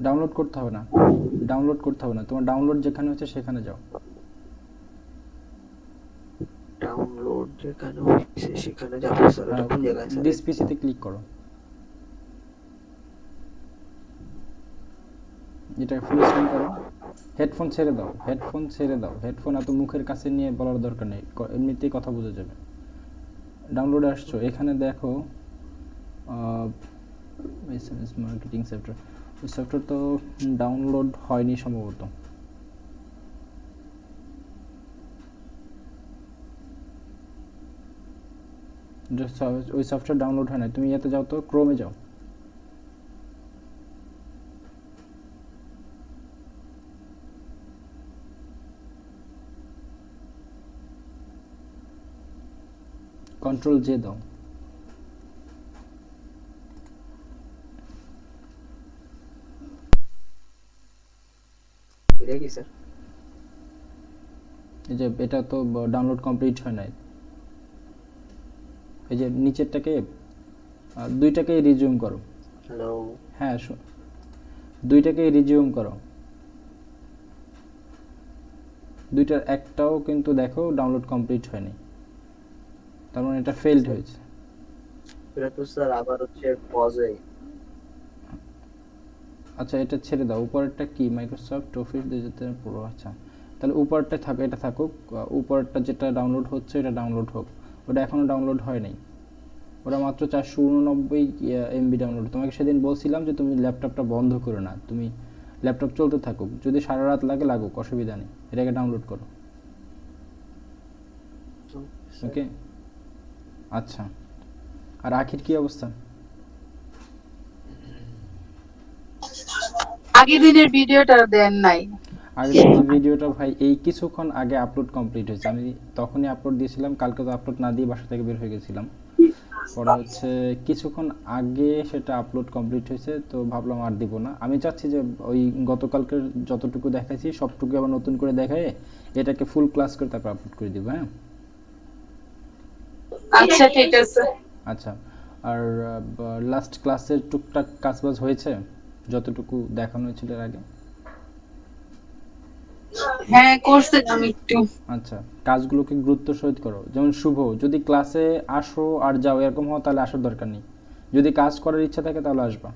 Download করতে হবে না, ডাউনলোড করতে হবে না, তোমার ডাউনলোড যেখানে হচ্ছে সেখানে যাও। ডাউনলোড যেখানে হচ্ছে সেখানে যাবো স্যার, এটা হ্যাঁ, কোন জায়গায় স্যার? দিস পিসিতে ক্লিক করো, এটা ফুল স্ক্রিন করো। হেডফোন ছেড়ে দাও, হেডফোন ছেড়ে দাও, হেডফোন এত মুখের কাছে নিয়ে বলার দরকার নেই, এমনিতেই কথা বোঝা যাবে। ডাউনলোডে আসছো, এখানে দেখো এসএমএস মার্কেটিং সফটওয়্যার, ওই সফটওয়্যার তো ডাউনলোড হয়নি সম্ভবত। ওই সফটওয়্যার ডাউনলোড হয় না, তুমি ইয়াতে যাও তো, ক্রোমে যাও। কন্ট্রোল জে দাও। এটা কি স্যার? এই যে এটা তো ডাউনলোড কমপ্লিট হয় নাই, এই যে নিচেরটাকে দুইটাকে রিজিউম করো। হ্যালো। হ্যাঁ, দুইটাকে রিজিউম করো, দুইটার একটাও কিন্তু দেখো ডাউনলোড কমপ্লিট হয়নি, তার মানে এটা ফেলড হয়েছে। এটা তো স্যার আবার হচ্ছে পজে। আচ্ছা, এটা ছেড়ে দাও, উপরেরটা কি মাইক্রোসফট অফিস 2013 প্রো, আচ্ছা তাহলে উপরটা থাক, এটা থাকুক, উপরটা যেটা ডাউনলোড হচ্ছে এটা ডাউনলোড হোক। ওটা এখনও ডাউনলোড হয় নাই, ওটা মাত্র 489 এমবি ডাউনলোড। তোমাকে সেদিন বলছিলাম যে তুমি ল্যাপটপটা বন্ধ করো না, তুমি ল্যাপটপ চলতে থাকুক, যদি সারা রাত লাগে লাগুক, অসুবিধা নেই, এটাকে ডাউনলোড করো। ওকে, আচ্ছা। আর আখির কি অবস্থা? আগের দিনের ভিডিওটা দেন নাই। আগের দিনের ভিডিওটা ভাই এই কিছুক্ষণ আগে আপলোড কমপ্লিট হয়েছে, আমি তখনই আপলোড দিয়েছিলাম, কালকে তো আপলোড না দিয়ে বাসা থেকে বের হয়ে গেছিলাম, পরে হচ্ছে কিছুক্ষণ আগে সেটা আপলোড কমপ্লিট হয়েছে, তো ভাবলাম আর দিব না। আমি চাচ্ছি যে ওই গতকালকের যতটুকু দেখাইছি সবটুকু আবার নতুন করে দেখায় এটাকে ফুল ক্লাস করে তারপর আপলোড করে দিব। হ্যাঁ, আচ্ছা ঠিক আছে। আচ্ছা। আর লাস্ট ক্লাসের টুকটাক কাজবাজ হয়েছে যতটুকু দেখানো হয়েছিল এর আগে? হ্যাঁ করছিলাম একটু। আচ্ছা, কাজগুলোকে গুরুত্ব সহিত করো। যেমন শুভ, যদি ক্লাসে আসো আর যাও এরকম হও তাহলে আসার দরকার নেই, যদি কাজ করার ইচ্ছা থাকে তাহলে আসবা।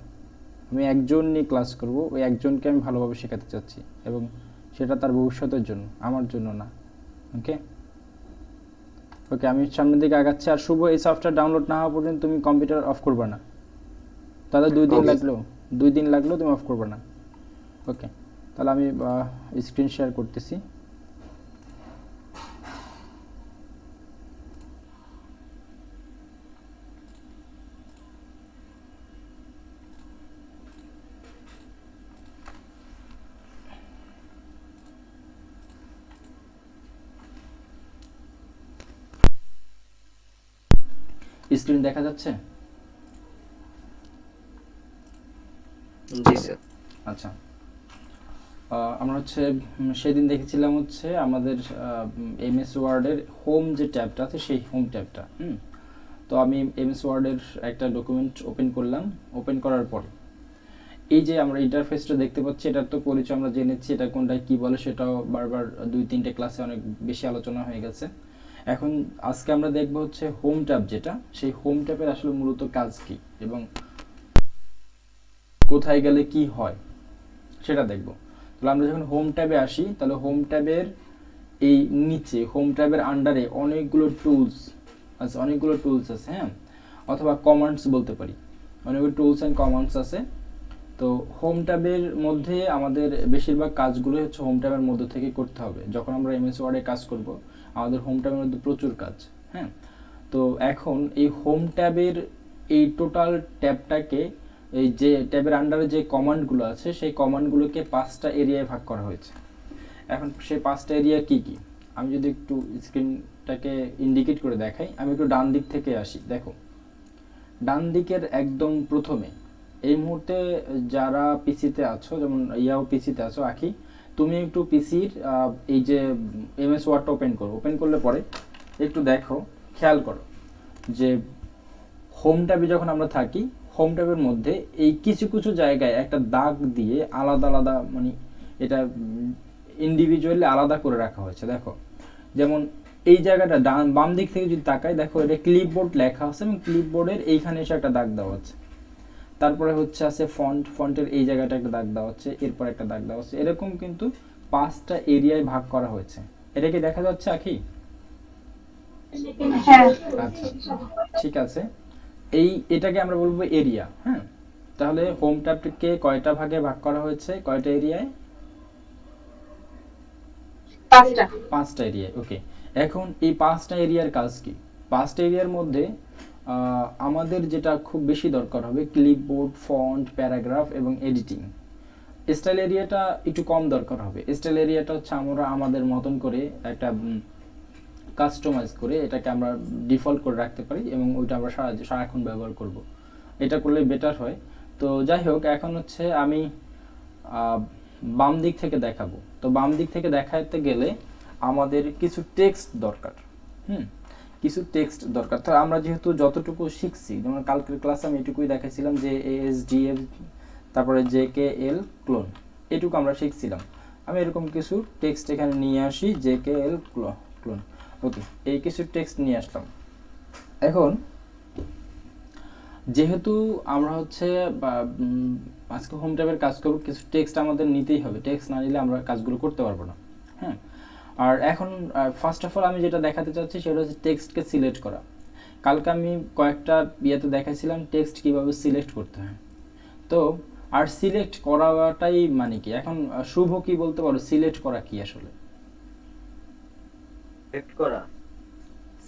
আমি একজন নিয়ে ক্লাস করব, ওই একজনকে আমি ভালোভাবে শেখাতে চাচ্ছি, এবং সেটা তার ভবিষ্যতের জন্য, আমার জন্য না। ওকে ওকে, আমি সামনের দিকে আগাচ্ছি। আর শুভ, এই সফটওয়্যার ডাউনলোড না হওয়া পর্যন্ত তুমি কম্পিউটার অফ করবে না, তাহলে 2 দিন ওকে। লাগলো, 2 দিন লাগলেও তুমি অফ করবে না। ওকে, তাহলে আমি স্ক্রিন শেয়ার করতেছি। স্ক্রিন দেখা যাচ্ছে? জি স্যার। আচ্ছা, আমরা হচ্ছে সেদিন দেখেছিলাম হচ্ছে আমাদের এমএস ওয়ার্ডের হোম যে ট্যাবটা আছে সেই হোম ট্যাবটা। তো আমি এমএস ওয়ার্ডের একটা ডকুমেন্ট ওপেন করলাম, ওপেন করার পর এই যে আমরা ইন্টারফেসটা দেখতে পাচ্ছি, এটার তো পরিচয় আমরা জেনেছি, এটা কোনটা কি বলে সেটাও বারবার 2-3টে ক্লাসে অনেক বেশি আলোচনা হয়ে গেছে। এখন আজকে আমরা দেখব হচ্ছে হোম ট্যাব যেটা, সেই হোম ট্যাবের আসলে মূলত কাজ কি এবং কোথায় গেলে কি হয় সেটা দেখব। তাহলে আমরা যখন হোম ট্যাবে আসি, তাহলে হোম ট্যাবের এই নিচে হোম ট্যাবের আন্ডারে অনেকগুলো টুলস আছে, অনেকগুলো টুলস আছে, হ্যাঁ, অথবা কমান্ডস বলতে পারি, অনেকগুলো টুলস অ্যান্ড কমান্ডস আছে। তো হোম ট্যাবের মধ্যে আমাদের বেশিরভাগ কাজগুলোই হচ্ছে হোম ট্যাবের মধ্যে থেকে করতে হবে। যখন আমরা এমএস ওয়ার্ডে কাজ করব আমাদের হোম ট্যাবের মধ্যে প্রচুর কাজ। হ্যাঁ, তো এখন এই হোম ট্যাবের এই টোটাল ট্যাবটাকে, এই যে ট্যাবের আন্ডারে যে কমান্ডগুলো আছে সেই কমান্ডগুলোকে 5টা এরিয়ায় ভাগ করা হয়েছে। এখন সেই 5টা এরিয়া কি কি, আমি যদি একটু স্ক্রিনটাকে ইন্ডিকেট করে দেখাই, আমি একটু ডান দিক থেকে আসি। দেখো, ডান দিকের একদম প্রথমে এই মুহূর্তে যারা পিসিতে আছো, যেমন ইয়াও পিসিতে আছো আখি, তুমি একটু পিসির এই যে এমএস ওয়ার্ডটা ওপেন করো, ওপেন করলে পরে একটু দেখো, খেয়াল করো যে হোম ট্যাবে যখন আমরা থাকি, হোম ট্যাবের মধ্যে এই কিছু কিছু জায়গায় একটা দাগ দিয়ে আলাদা আলাদা মানে এটা ইন্ডিভিজুয়ালি আলাদা করে রাখা হয়েছে। দেখো যেমন এই জায়গাটা বাম দিক থেকে যদি তাকাই, দেখো এটা ক্লিপবোর্ড লেখা আছে এবং ক্লিপবোর্ডের এইখানে এসে একটা দাগ দেওয়া আছে। তারপরে হচ্ছে আছে ফন্টের এই জায়গাটা একটা দাগ দেওয়া হচ্ছে, এরপর একটা দাগ দেওয়া হচ্ছে। এরকম কিন্তু 5টা এরিয়ায় ভাগ করা হয়েছে। এটা কি দেখা যাচ্ছে আখি? হ্যাঁ আচ্ছা ঠিক আছে, এটাকে আমরা বলবো এরিয়া। হ্যাঁ, তাহলে হোম ট্যাবকে কয়টা ভাগে ভাগ করা হয়েছে, কয়টা এরিয়ায়? 5টা। 5টা এরিয়ায়। ওকে, এখন এই 5টা এরিয়ার কাজ কি? 5টা এরিয়ার মধ্যে আমাদের যেটা খুব বেশি দরকার হবে ক্লিপবোর্ড, ফন্ট, প্যারাগ্রাফ এবং এডিটিং। স্টাইল এরিয়াটা একটু কম দরকার হবে। স্টাইল এরিয়াটা হচ্ছে আমরা আমাদের মতন করে একটা কাস্টমাইজ করে এটাকে আমরা ডিফল্ট করে রাখতে পারি এবং ওইটা আমরা সারাক্ষণ ব্যবহার করব। এটা করলে বেটার হয়। তো যাই হোক, এখন হচ্ছে আমি বাম দিক থেকে দেখাবো। তো বাম দিক থেকে দেখাতে গেলে আমাদের কিছু টেক্সট দরকার। কিছু টেক্সট দরকার। তো আমরা যেহেতু যতটুকু শিখছি, যেমন কালকের ক্লাসে আমি এটুকুই দেখাইছিলাম যে ASDF তারপরে JKL ক্লোন, এটুকু আমরা শিখছিলাম। আমি এরকম কিছু টেক্সট এখানে নিয়ে আসি, JKL ক্লোন। ওকে, এই কিছু টেক্সট নিয়ে আসলাম। এখন যেহেতু আমরা হচ্ছে আজকে হোম ট্যাবের কাজ করব, কিছু টেক্সট আমাদের নিতেই হবে। টেক্সট না নিলে আমরা কাজগুলো করতে পারবো না। হ্যাঁ, আর এখন ফার্স্ট অফ অল আমি যেটা দেখাতে চাচ্ছি সেটা হচ্ছে টেক্সটকে সিলেক্ট করা। কালকে আমি কয়েকটা ইয়েতে দেখাইছিলাম টেক্সট কিভাবে সিলেক্ট করতে হয়। তো আর সিলেক্ট করাটাই মানে কি, এখন শুভ কি বলতে পারো সিলেক্ট করা কি আসলে? সিলেক্ট করা,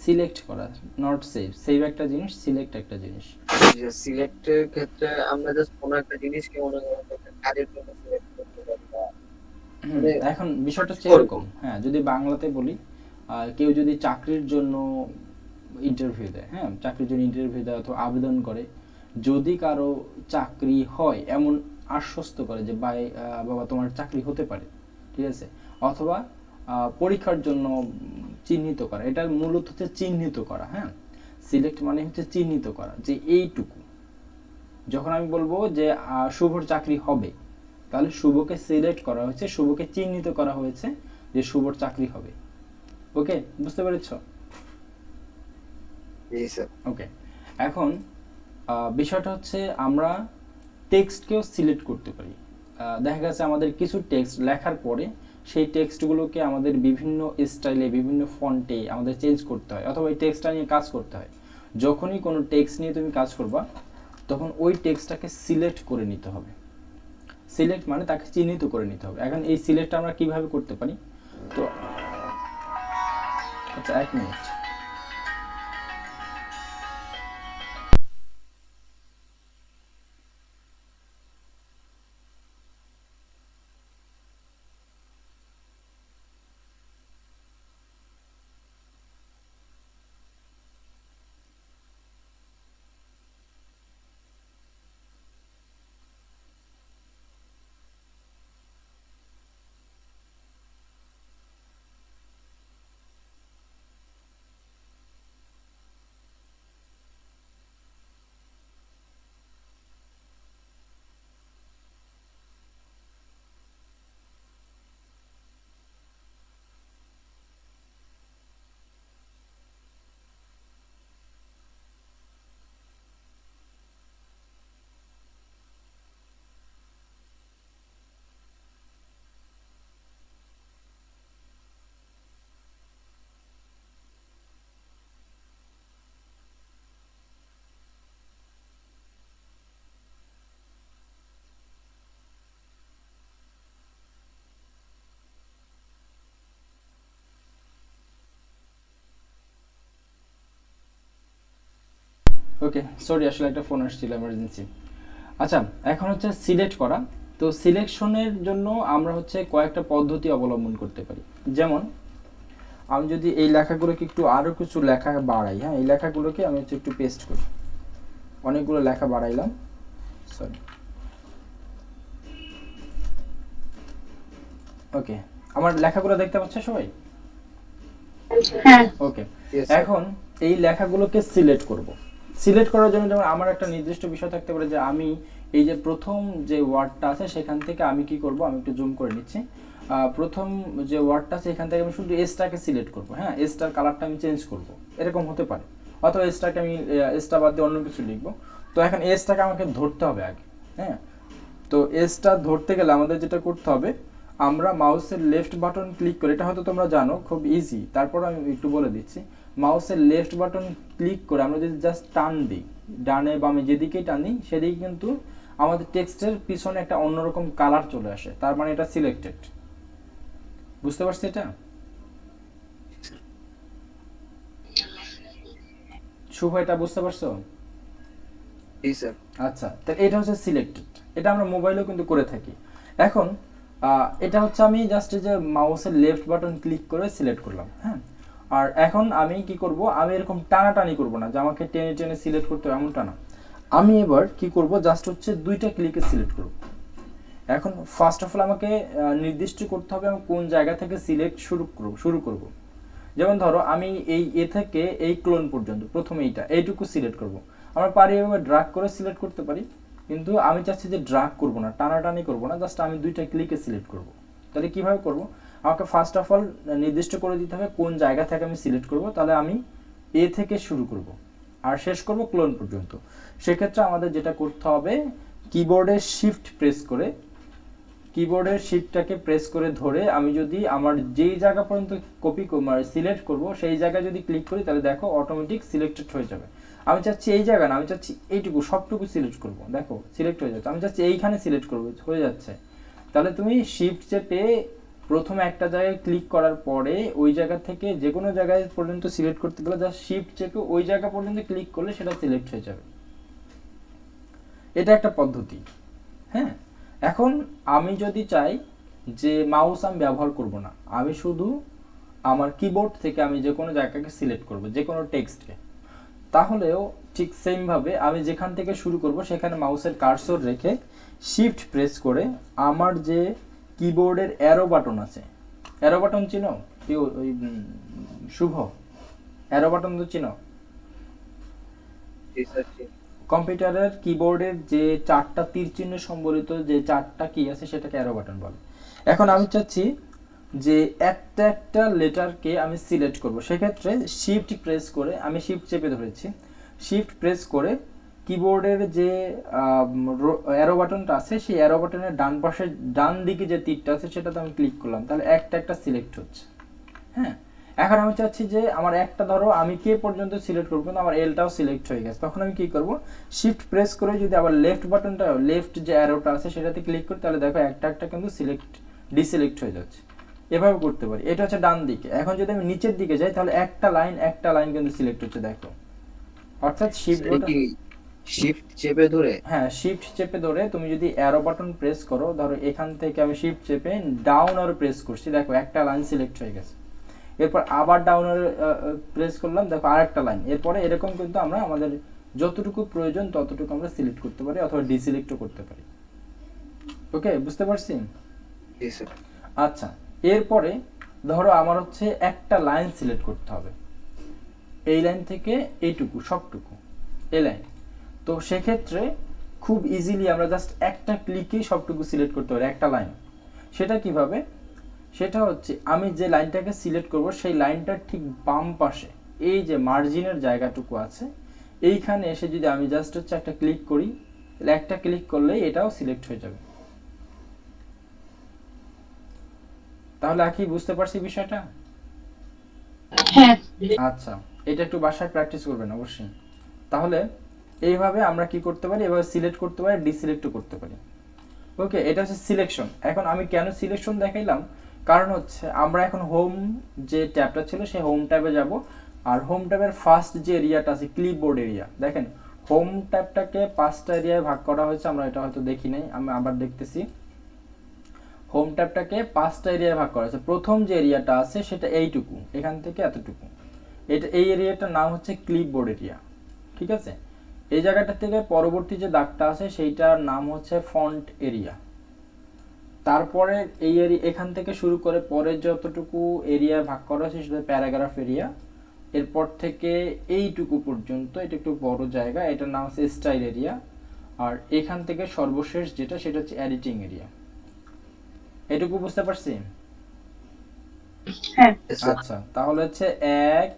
সিলেক্ট করা, নট সেভ। সেভ একটা জিনিস, সিলেক্ট একটা জিনিস। যে সিলেক্টের ক্ষেত্রে আমরা জাস্ট কোনো একটা জিনিসকে মনে করো কাজের জন্য সিলেক্ট করতে পারি বা এখন বিষয়টা হচ্ছে করব। এরকম। হ্যাঁ, যদি বাংলাতে বলি, কেউ যদি চাকরির জন্য ইন্টারভিউ দেয়, হ্যাঁ চাকরির জন্য ইন্টারভিউ দেয় অথবা আবেদন করে, যদি কারো চাকরি হয় এমন আশ্বস্ত করে যে বাবা তোমার চাকরি হতে পারে, ঠিক আছে, অথবা পরীক্ষার জন্য চিহ্নিত করা, এটা মূলত হচ্ছে চিহ্নিত করা। হ্যাঁ, সিলেক্ট মানে হচ্ছে চিহ্নিত করা, যে এইটুকু। যখন আমি বলবো যে শুভর চাকরি হবে, তাহলে শুভকে সিলেক্ট করা হয়েছে, শুভকে চিহ্নিত করা হয়েছে যে শুভর চাকরি হবে। ওকে, বুঝতে পেরেছো? জি স্যার। ওকে, এখন বিষয়টা হচ্ছে আমরা টেক্সটকেও সিলেক্ট করতে পারি। দেখা গেছে আমাদের কিছু টেক্সট লেখার পরে সেই টেক্সটগুলোকে আমাদের বিভিন্ন স্টাইলে, বিভিন্ন ফন্টে আমাদের চেঞ্জ করতে হয়, অথবা এই টেক্সটটা নিয়ে কাজ করতে হয়। যখনই কোনো টেক্সট নিয়ে তুমি কাজ করবা, তখন ওই টেক্সটটাকে সিলেক্ট করে নিতে হবে। সিলেক্ট মানে তাকে চিহ্নিত করে নিতে হবে। এখন এই সিলেক্টটা আমরা কিভাবে করতে পারি? তো আচ্ছা, 1 মিনিট। ওকে, সরি, আসলে একটা ফোন আসছিল এমার্জেন্সি। আচ্ছা, এখন হচ্ছে সিলেক্ট করা। তো সিলেকশনের জন্য আমরা হচ্ছে কয়েকটা পদ্ধতি অবলম্বন করতে পারি। যেমন আমি যদি এই লেখাগুলোকে একটু আরো কিছু লেখা বাড়াই, হ্যাঁ এই লেখাগুলোকে আমি হচ্ছে একটু পেস্ট করি, অনেকগুলো লেখা বাড়াইলাম, সরি। ওকে, আমার লেখাগুলো দেখতে পাচ্ছ সবাই? হ্যাঁ ওকে, Yes, sir. এখন এই লেখাগুলোকে সিলেক্ট করব। সিলেক্ট করার জন্য যেমন আমার একটা নির্দিষ্ট বিষয় থাকতে পারে যে আমি এই যে প্রথম যে ওয়ার্ডটা আছে সেখান থেকে আমি কি করব, আমি একটু জুম করে নিচ্ছি। প্রথম যে ওয়ার্ডটা আছে এখান থেকে আমি শুধু এসটাকে সিলেক্ট করব, হ্যাঁ, এসটার কালারটা আমি চেঞ্জ করব, এরকম হতে পারে। অথবা এসটাকে আমি এসটা বাদ দিয়ে অন্য কিছু লিখবো। তো এখন এসটাকে আমাকে ধরতে হবে আগে, হ্যাঁ। তো এসটা ধরতে গেলে আমাদের যেটা করতে হবে, আমরা মাউসের লেফট বাটন ক্লিক করে, এটা হয়তো তোমরা জানো, খুব ইজি, তারপর আমি একটু বলে দিচ্ছি। মাউসের লেফট বাটন ক্লিক করে আমরা যদি জাস্ট টান দিই, ডানে বামে যেদিকেই টানি সেদিকে কিন্তু আমাদের টেক্সটের পিছনে একটা অন্যরকম কালার চলে আসে, তার মানে এটা সিলেক্টেড। বুঝতে পারছি এটা? শুভ এটা বুঝতে পারছো? জি স্যার। আচ্ছা, তাহলে এটা হচ্ছে সিলেক্টেড। এটা আমরা মোবাইলেও কিন্তু করে থাকি। এখন এটা হচ্ছে আমি জাস্ট যে মাউসের লেফট বাটন ক্লিক করে সিলেক্ট করলাম, হ্যাঁ। আর এখন আমি কি করব, আমি এরকম টানাটানি করব না যে আমাকে টেনে টেনে সিলেক্ট করতে হবে, এমনটা না। আমি এবার কি করব, জাস্ট হচ্ছে দুইটা ক্লিকে সিলেক্ট করব। এখন ফার্স্ট অফ অল আমাকে নির্দিষ্ট করতে হবে আমি কোন জায়গা থেকে সিলেক্ট শুরু করব। যেমন ধরো আমি এই এ থেকে এই ক্লোন পর্যন্ত প্রথমে এইটুকু সিলেক্ট করব। আমরা পারি এভাবে ড্রাগ করে সিলেক্ট করতে পারি, কিন্তু আমি চাচ্ছি যে ড্রাগ করব না, টানাটানি করব না, জাস্ট আমি দুইটা ক্লিকে সিলেক্ট করব। তাহলে কিভাবে করব, আমাকে ফার্স্ট অফ অল নির্দিষ্ট করে দিতে হবে কোন জায়গা থেকে আমি সিলেক্ট করব। তাহলে আমি এ থেকে শুরু করব আর শেষ করব ক্লোন পর্যন্ত। সেক্ষেত্রে আমাদের যেটা করতে হবে, কিবোর্ডের শিফটটাকে প্রেস করে ধরে আমি যদি আমার যেই জায়গা পর্যন্ত সিলেক্ট করব সেই জায়গায় যদি ক্লিক করি, তাহলে দেখো অটোমেটিক সিলেক্টেড হয়ে যাবে। আমি চাচ্ছি এই জায়গা না, আমি চাচ্ছি এইটুকু সবটুকু সিলেক্ট করব, দেখো সিলেক্ট হয়ে যাচ্ছে। আমি চাচ্ছি এইখানে সিলেক্ট করব, হয়ে যাচ্ছে। তাহলে তুমি শিফট চেপে প্রথমে একটা জায়গায় ক্লিক করার পরে ওই জায়গা থেকে যে কোনো জায়গায় পর্যন্ত সিলেক্ট করতে গেলে জাস্ট শিফট চেপে ওই জায়গা পর্যন্ত ক্লিক করলে সেটা সিলেক্ট হয়ে যাবে। এটা একটা পদ্ধতি, হ্যাঁ। এখন আমি যদি চাই যে মাউস আমি ব্যবহার করব না, আমি শুধু আমার কিবোর্ড থেকে আমি যে কোনো জায়গাকে সিলেক্ট করব, যে কোনো টেক্সটকে, তাহলেও ঠিক সেম ভাবে আমি যেখান থেকে শুরু করব সেখানে মাউসের কার্সর রেখে শিফট প্রেস করে আমার যে কিবোর্ডের অ্যারো বাটন আছে, অ্যারো বাটন চিনো ওই শুভ, অ্যারো বাটন তো চিনো? জি স্যার। কম্পিউটারের কিবোর্ডের যে চারটা তীর চিহ্ন সম্বলিত যে চারটা কি আছে সেটাকে অ্যারো বাটন বলে। এখন আমি চাচ্ছি যে একটা একটা লেটারকে আমি সিলেক্ট করব, সেক্ষেত্রে শিফট প্রেস করে, আমি শিফট চেপে ধরেছি, শিফট প্রেস করে কিবোর্ডের যে অ্যারো বাটনটা আছে সেই অ্যারো বাটনের ডান পাশে ডান দিকে যে তীরটা আছে সেটাতে আমি ক্লিক করলাম, তাহলে একটা একটা সিলেক্ট হচ্ছে, হ্যাঁ। এখন আমি চাচ্ছি যে আমার একটা ধরো আমি কে পর্যন্ত সিলেক্ট করবো, কিন্তু আমার এলটাও সিলেক্ট হয়ে গেছে, তখন আমি কি করব, শিফট প্রেস করে যদি আবার লেফট যে অ্যারোটা আছে সেটাতে ক্লিক করি, তাহলে দেখো একটা একটা কিন্তু ডিসিলেক্ট হয়ে যাচ্ছে। এভাবে করতে পারি, এটা হচ্ছে ডান দিকে। এখন যদি আমি নিচের দিকে যাই তাহলে একটা লাইন কিন্তু সিলেক্ট হচ্ছে, দেখো। অর্থাৎ শিফট চেপে ধরে, হ্যাঁ, শিফট চেপে ধরে তুমি যদি অ্যারো বাটন প্রেস করো, ধরো এখান থেকে আমি শিফট চেপে ডাউন আর প্রেস করছি, দেখো একটা লাইন সিলেক্ট হয়ে গেছে। এরপর আবার ডাউনের প্রেস করলাম, দেখো আরেকটা লাইন। এরপরে এরকম কিন্তু আমরা আমাদের যতটুকু প্রয়োজন ততটুকু আমরা সিলেক্ট করতে পারি অথবা ডিসিলেক্টও করতে পারি। ওকে, বুঝতে পারছি? আচ্ছা, এরপরে ধরো আমার হচ্ছে একটা লাইন সিলেক্ট করতে হবে, এই লাইন থেকে এইটুকু সবটুকু এই লাইন। তো সেক্ষেত্রে খুব ইজিলি আমরা জাস্ট একটা ক্লিকেই সবটুকু সিলেক্ট করতে পারি, একটা লাইন। সেটা কিভাবে? সেটা হচ্ছে আমি যে লাইনটাকে সিলেক্ট করব সেই লাইনটার ঠিক বাম পাশে এই যে মার্জিনের জায়গাটুকু আছে, এইখানে এসে যদি আমি জাস্ট হচ্ছে একটা ক্লিক করি, তাহলে একটা ক্লিক করলেই এটাও সিলেক্ট হয়ে যাবে। তাহলে কি বুঝতে পারছি বিষয়টা? হ্যাঁ। আচ্ছা, এটা একটু বাসায় প্র্যাকটিস করবেন অবশ্যই। তাহলে এইভাবে আমরা কি করতে পারি, এভাবে সিলেক্ট করতে পারি, ডিসিলেক্টও করতে পারি। ওকে, এটা হচ্ছে সিলেকশন। এখন আমি কেন সিলেকশন দেখাইলাম, কারণ হচ্ছে আমরা এখন হোম যে ট্যাবটা ছিল সেই হোম ট্যাবে যাব, আর হোম ট্যাবের ফার্স্ট যে এরিয়াটা আছে ক্লিপবোর্ড এরিয়া, দেখেন হোম ট্যাবটাকে 5টা এরিয়ায় ভাগ করা হয়েছে, আমরা এটা হয়তো দেখি নাই, আমি আবার দেখতেছি। হোম ট্যাবটাকে 5টা এরিয়ায় ভাগ করা হয়েছে। প্রথম যে এরিয়াটা আছে সেটা এইটুকু, এখান থেকে এতটুকু, এই এরিয়াটার নাম হচ্ছে ক্লিপবোর্ড এরিয়া, ঠিক আছে। এই জায়গাটা থেকে পরবর্তী যে দাগটা আছে সেইটার নাম হচ্ছে ফন্ট এরিয়া। তারপরে এখান থেকে শুরু করে পরে যতটুকু এরিয়া ভাগ করা হয়েছে সেটা প্যারাগ্রাফ এরিয়া। এরপর থেকে এইটুকু পর্যন্ত, এটা একটু বড় জায়গা, এটার নাম হচ্ছে স্টাইল এরিয়া। আর এখান থেকে সর্বশেষ যেটা সেটা হচ্ছে এডিটিং এরিয়া। এটুকু বুঝতে পারছি? হ্যাঁ Yes, sir. আচ্ছা, তাহলে হচ্ছে 1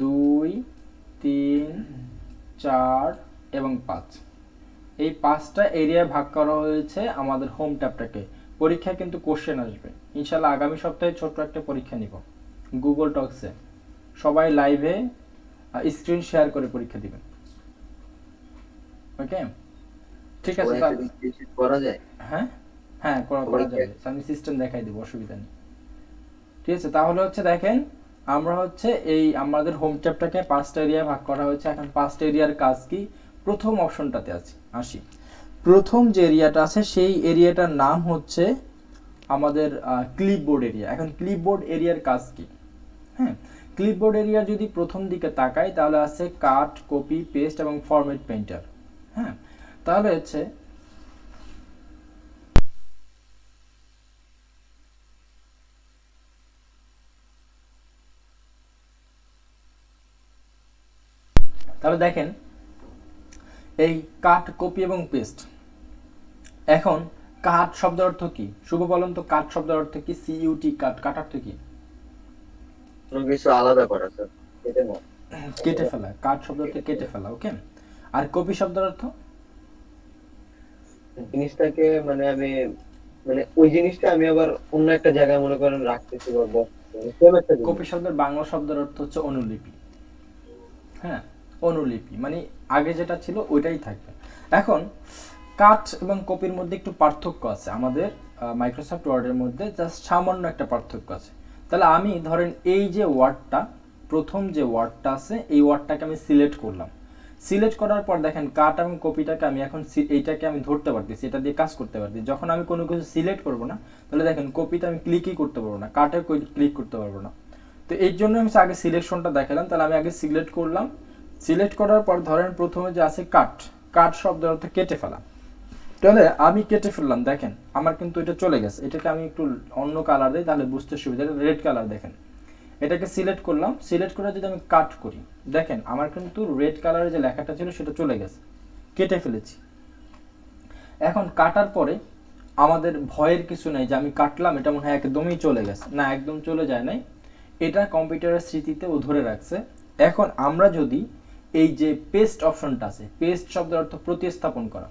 2 3 4 এবং 5, এই 5টা এরিয়া ভাগ করা হয়েছে আমাদের হোম ট্যাবটাকে। পরীক্ষায় কিন্তু কোশ্চেন আসবে ইনশাল্লাহ। আগামী সপ্তাহে ছোট্ট একটা পরীক্ষা নিব গুগল টক্সে, সবাই লাইভে স্ক্রিন শেয়ার করে পরীক্ষা দিবেন। ওকে, ঠিক আছে। সবাই একটা discussion করা যায়। হ্যাঁ হ্যাঁ, করা সবাইকে- যাবে, আমি সিস্টেম দেখাই দেবো, অসুবিধা নেই। ঠিক আছে, তাহলে হচ্ছে দেখেন আমরা হচ্ছে এই আমাদের হোম ট্যাবটাকে 5টা এরিয়া ভাগ করা হয়েছে। এখন 5টা এরিয়ার কাজ কি? প্রথম অপশনটাতে আসি। প্রথম যে এরিয়াটা আছে সেই এরিয়াটার নাম হচ্ছে আমাদের ক্লিপবোর্ড এরিয়া। এখন ক্লিপবোর্ড এরিয়ার কাজ কি? হ্যাঁ, ক্লিপবোর্ড এরিয়া যদি প্রথম দিকে তাকাই তাহলে আছে কাট, কপি, পেস্ট এবং ফরম্যাট পেইন্টার। হ্যাঁ, তাহলে হচ্ছে তাহলে দেখেন এই কাট, কপি এবং পেস্ট। এখন কাট শব্দের অর্থ কি? শুভ বলেন তো, কাট শব্দের অর্থ কি? সিইউটি, কাট, কাট অর্থ কি? কোনো কিছু আলাদা করা স্যার, এটা না। কেটে ফেলা। কাট শব্দের অর্থ কেটে ফেলা। ওকে, আর কপি শব্দের অর্থ? জিনিসটাকে মানে আমি মানে ওই জিনিসটা আমি আবার অন্য একটা জায়গায় মনে করেন রাখতেছি বা বসতেছি, সেম একটা জিনিস। কপি শব্দের বাংলা শব্দের অর্থ হচ্ছে অনুলিপি। হ্যাঁ, অনুলিপি মানে আগে যেটা ছিল ওইটাই থাকবে। এখন কাট এবং কপির মধ্যে একটু পার্থক্য আছে আমাদের মাইক্রোসফট ওয়ার্ডের মধ্যে, জাস্ট সামান্য একটা পার্থক্য আছে। তাহলে আমি ধরেন এই যে ওয়ার্ডটা, প্রথম যে ওয়ার্ডটা আছে এই ওয়ার্ডটাকে আমি সিলেক্ট করলাম। সিলেক্ট করার পর দেখেন কাট এবং কপিটাকে আমি এখন এইটাকে আমি ধরতে পারতেছি, এটা দিয়ে কাজ করতে পারতেছি। যখন আমি কোনো কিছু সিলেক্ট করবো না তাহলে দেখেন কপিতে আমি ক্লিকই করতে পারবো না, কাটে ক্লিক করতে পারবো না। তো এই জন্য আমি আগে সিলেকশনটা দেখালাম। তাহলে আমি আগে সিলেক্ট করলাম। সিলেক্ট করার পর ধরেন প্রথমে যে আছে কাট, কাট শব্দের অর্থ কেটে ফেলা। তাহলে আমি কেটে ফেললাম, দেখেন আমার কিন্তু এটা চলে গেছে। এটাকে আমি একটু অন্য কালার দিই তাহলে বুঝতে সুবিধা, রেড কালার। দেখেন এটাকে সিলেক্ট করলাম, সিলেক্ট করে যদি আমি কাট করি দেখেন আমার কিন্তু রেড কালারের যে লেখাটা ছিল সেটা চলে গেছে, কেটে ফেলেছি। এখন কাটার পরে আমাদের ভয়ের কিছু নাই যে আমি কাটলাম এটা মনে হয় একদমই চলে গেছে, না একদম চলে যায় নাই, এটা কম্পিউটারের স্মৃতিতে ও ধরে রাখছে। এখন আমরা যদি এই যে পেস্ট অপশনটা আছে, পেস্ট শব্দের অর্থ প্রতিস্থাপন করা,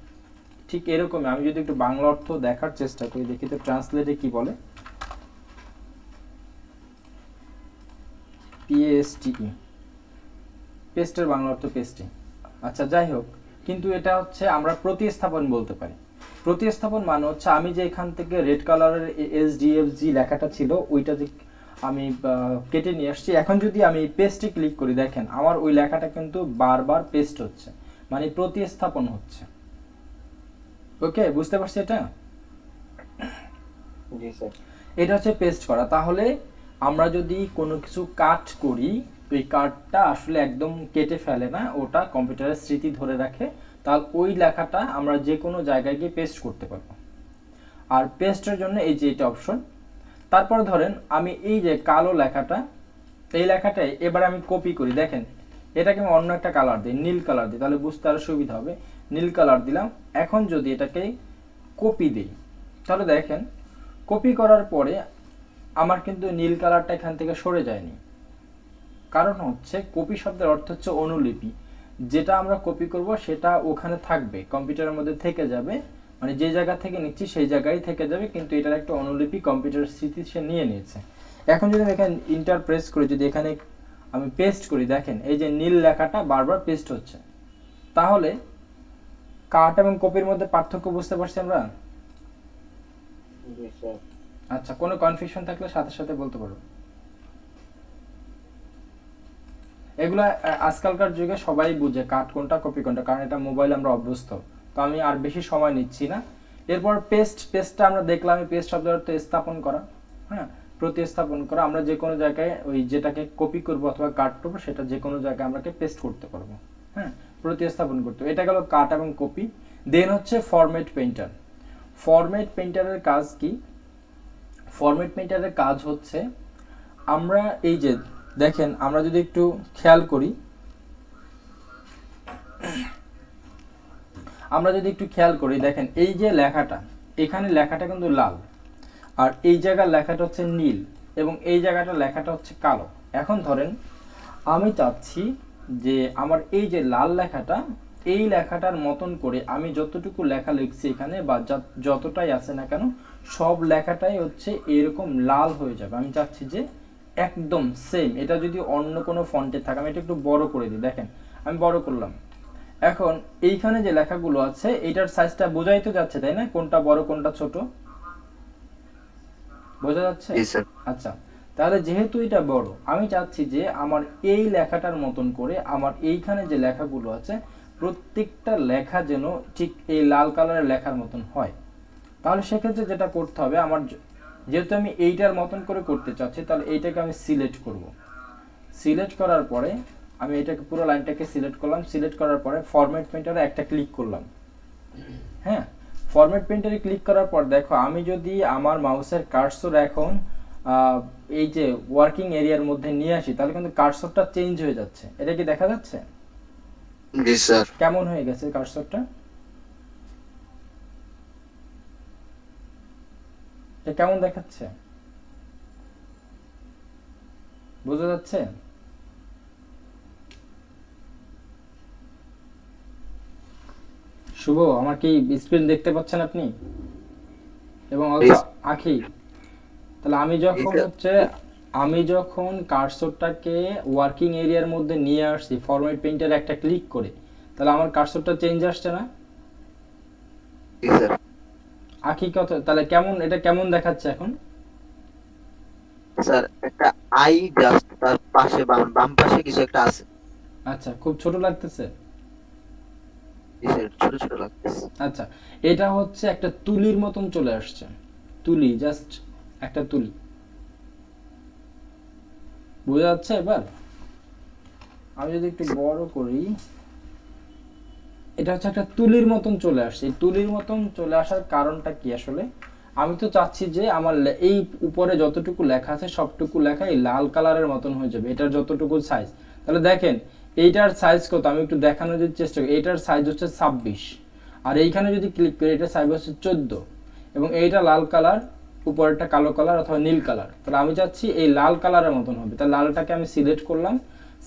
ঠিক এরকমই আমি যদি একটু বাংলা অর্থ দেখার চেষ্টা করি, দেখি তো ট্রান্সলেটে কি বলে। পিএসটিই, পেস্টের বাংলা অর্থ পেস্টিং। আচ্ছা যাই হোক, কিন্তু এটা হচ্ছে আমরা প্রতিস্থাপন বলতে পারি। প্রতিস্থাপন মানে হচ্ছে আমি যে এখান থেকে রেড কালারের এসডিএফজি লেখাটা ছিল ওইটা যে আমি কেটে নিয়ে আসছি, এখন যদি আমি পেস্টে ক্লিক করি দেখেন আমার ওই লেখাটা কিন্তু বারবার পেস্ট হচ্ছে, মানে প্রতিস্থাপন হচ্ছে। ওকে, বুঝতে পারছি এটা? জি স্যার। এটা হচ্ছে পেস্ট করা। তাহলে আমরা যদি কোনো কিছু কাট করি ওই কাটটা আসলে একদম কেটে ফেলে না, ওটা কম্পিউটারের স্মৃতি ধরে রাখে, তাহলে ওই লেখাটা আমরা যে কোনো জায়গায় গিয়ে পেস্ট করতে পারবো। আর পেস্টের জন্য এই যে এটা অপশন। তারপর ধরেন আমি এই যে কালো লেখাটা, এই লেখাটাই এবার আমি কপি করি, দেখেন এটাকে আমি অন্য একটা কালার দিই, নীল কালার দিই, তাহলে বুঝতে আরো সুবিধা হবে। নীল কালার দিলাম। এখন যদি এটাকে কপি দিই তাহলে দেখেন কপি করার পরে আমার কিন্তু নীল কালারটা এখান থেকে সরে যায়নি। কারণ হচ্ছে কপি শব্দের অর্থ হচ্ছে অনুলিপি, যেটা আমরা কপি করব সেটা ওখানে থাকবে, কম্পিউটারের মধ্যে থেকে যাবে, মানে যে জায়গা থেকে নিচ্ছি সেই জায়গায় থেকে যাবে, কিন্তু এটার একটা অনুলিপি কম্পিউটারের স্মৃতি সে নিয়ে নিয়েছে। এখন যদি আমি এখানে ইন্টার প্রেস করি, যদি এখানে আমি পেস্ট করি দেখেন এই যে নীল লেখাটা বারবার পেস্ট হচ্ছে। তাহলে কাট এবং কপির মধ্যে পার্থক্য বুঝতে পারছি আমরা? জি স্যার। আচ্ছা, কোনো কনফিউশন থাকলে সাথে সাথে বলতে পারো। এগুলা আজকালকার যুগে সবাই বুঝে কাট কোনটা কপি কোনটা, কারণ এটা মোবাইল আমরা অভ্যস্ত। তো আমি আর বেশি সময় নিচ্ছি না। এরপর পেস্টটা আমরা দেখলাম, পেস্ট শব্দের অর্থ স্থাপন করা। হ্যাঁ, প্রতিস্থাপন করা। আমরা যে কোনো জায়গায় ওই যেটাকে কপি করব অথবা কাট করবো সেটা যে কোনো জায়গায় আমরা পেস্ট করতে পারবো। হ্যাঁ, প্রতিস্থাপন করতে। এটা গেল কাট এবং কপি। দেন হচ্ছে ফরম্যাট পেইন্টার। ফরম্যাট পেইন্টারের কাজ কি? ফরম্যাট পেইন্টারের কাজ হচ্ছে আমরা এই যে দেখেন আমরা যদি একটু খেয়াল করি, দেখেন এই যে লেখাটা, এখানে লেখাটা কিন্তু লাল, আর এই জায়গার লেখাটা হচ্ছে নীল, এবং এই জায়গাটা লেখাটা হচ্ছে কালো। এখন ধরেন আমি চাচ্ছি যে আমার এই যে লাল লেখাটা, এই লেখাটার মতন করে আমি যতটুকু লেখা লিখছি এখানে বা যতটাই আছে না কেন, সব লেখাটাই হচ্ছে এরকম লাল হয়ে যাবে। আমি চাচ্ছি যে একদম সেম। এটা যদি অন্য কোনো ফন্টে থাকে, আমি এটা একটু বড় করে দিই, দেখেন আমি বড় করলাম। এখন এইখানে যে লেখাগুলো আছে এটার সাইজটা বোঝাই তো যাচ্ছে, তাই না? কোনটা বড় কোনটা ছোট বোঝা যাচ্ছে? জি স্যার। আচ্ছা, তাহলে যেহেতু এটা বড়, আমি চাচ্ছি যে আমার এই লেখাটার মতন করে আমার এইখানে যে লেখাগুলো আছে প্রত্যেকটা লেখা যেন ঠিক এই লাল কালারের লেখার মতন হয়। তাহলে সেক্ষেত্রে যেটা করতে হবে, আমার যেহেতু আমি এইটার মতন করে করতে চাচ্ছি, তাহলে এইটাকে আমি সিলেক্ট করব। সিলেক্ট করার পরে আমি এটাকে পুরো লাইনটাকে সিলেক্ট করলাম। সিলেক্ট করার পরে ফরম্যাট পেইন্টারে একটা ক্লিক করলাম। হ্যাঁ, ফরম্যাট পেইন্টারে ক্লিক করার পর দেখো, আমি যদি আমার মাউসের কার্সর এখন এই যে ওয়ার্কিং এরিয়ার মধ্যে নিয়ে আসি, তাহলে কিন্তু কার্সরটা চেঞ্জ হয়ে যাচ্ছে। এটা কি দেখা যাচ্ছে? জি স্যার। কেমন হয়ে গেছে কার্সরটা? এটা কেমন দেখাচ্ছে বোঝা যাচ্ছে? শুভ, আমার কি স্ক্রিন দেখতে পাচ্ছেন আপনি এবং আঁখি? তাহলে আমি যখন কার্সরটাকে ওয়ার্কিং এরিয়ার মধ্যে নিয়ে আসছি ফরম্যাট পেইন্টারে একটা ক্লিক করে, তাহলে আমার কার্সরটা চেঞ্জ আসছে না? জি স্যার। আঁখি কত, তাহলে কেমন, এটা কেমন দেখাচ্ছে এখন? স্যার একটা আই জাস্ট তার পাশে বাম পাশে কিছু একটা আছে। আচ্ছা, খুব ছোট লাগতেছে? জি স্যার, ছোট ছোট লাগতেছে। আচ্ছা, এটা হচ্ছে একটা তুলির মতন চলে আসছে। তুলি, জাস্ট একটা তুলি। বোঝা যাচ্ছে এবার? আমি যদি একটু বড় করি, এটা হচ্ছে একটা তুলির মতন চলে আসছে। এই তুলির মতন চলে আসার কারণটা কি আসলে? আমি তো চাচ্ছি যে আমার এই উপরে যতটুকু লেখা আছে সবটুকু লেখা এই লাল কালারের মতন হয়ে যাবে, এটার যতটুকু সাইজ। তাহলে দেখেন এইটার সাইজ কত, আমি একটু দেখানোর যদি চেষ্টা করি। এইটার সাইজ হচ্ছে 26, আর এইখানে যদি ক্লিক করি এটার সাইজ হচ্ছে 14, এবং এইটা লাল কালার, উপরেরটা কালো কালার অথবা নীল কালার। তাহলে আমি চাচ্ছি এই লাল কালারের মতন হবে। তাহলে লালটাকে আমি সিলেক্ট করলাম।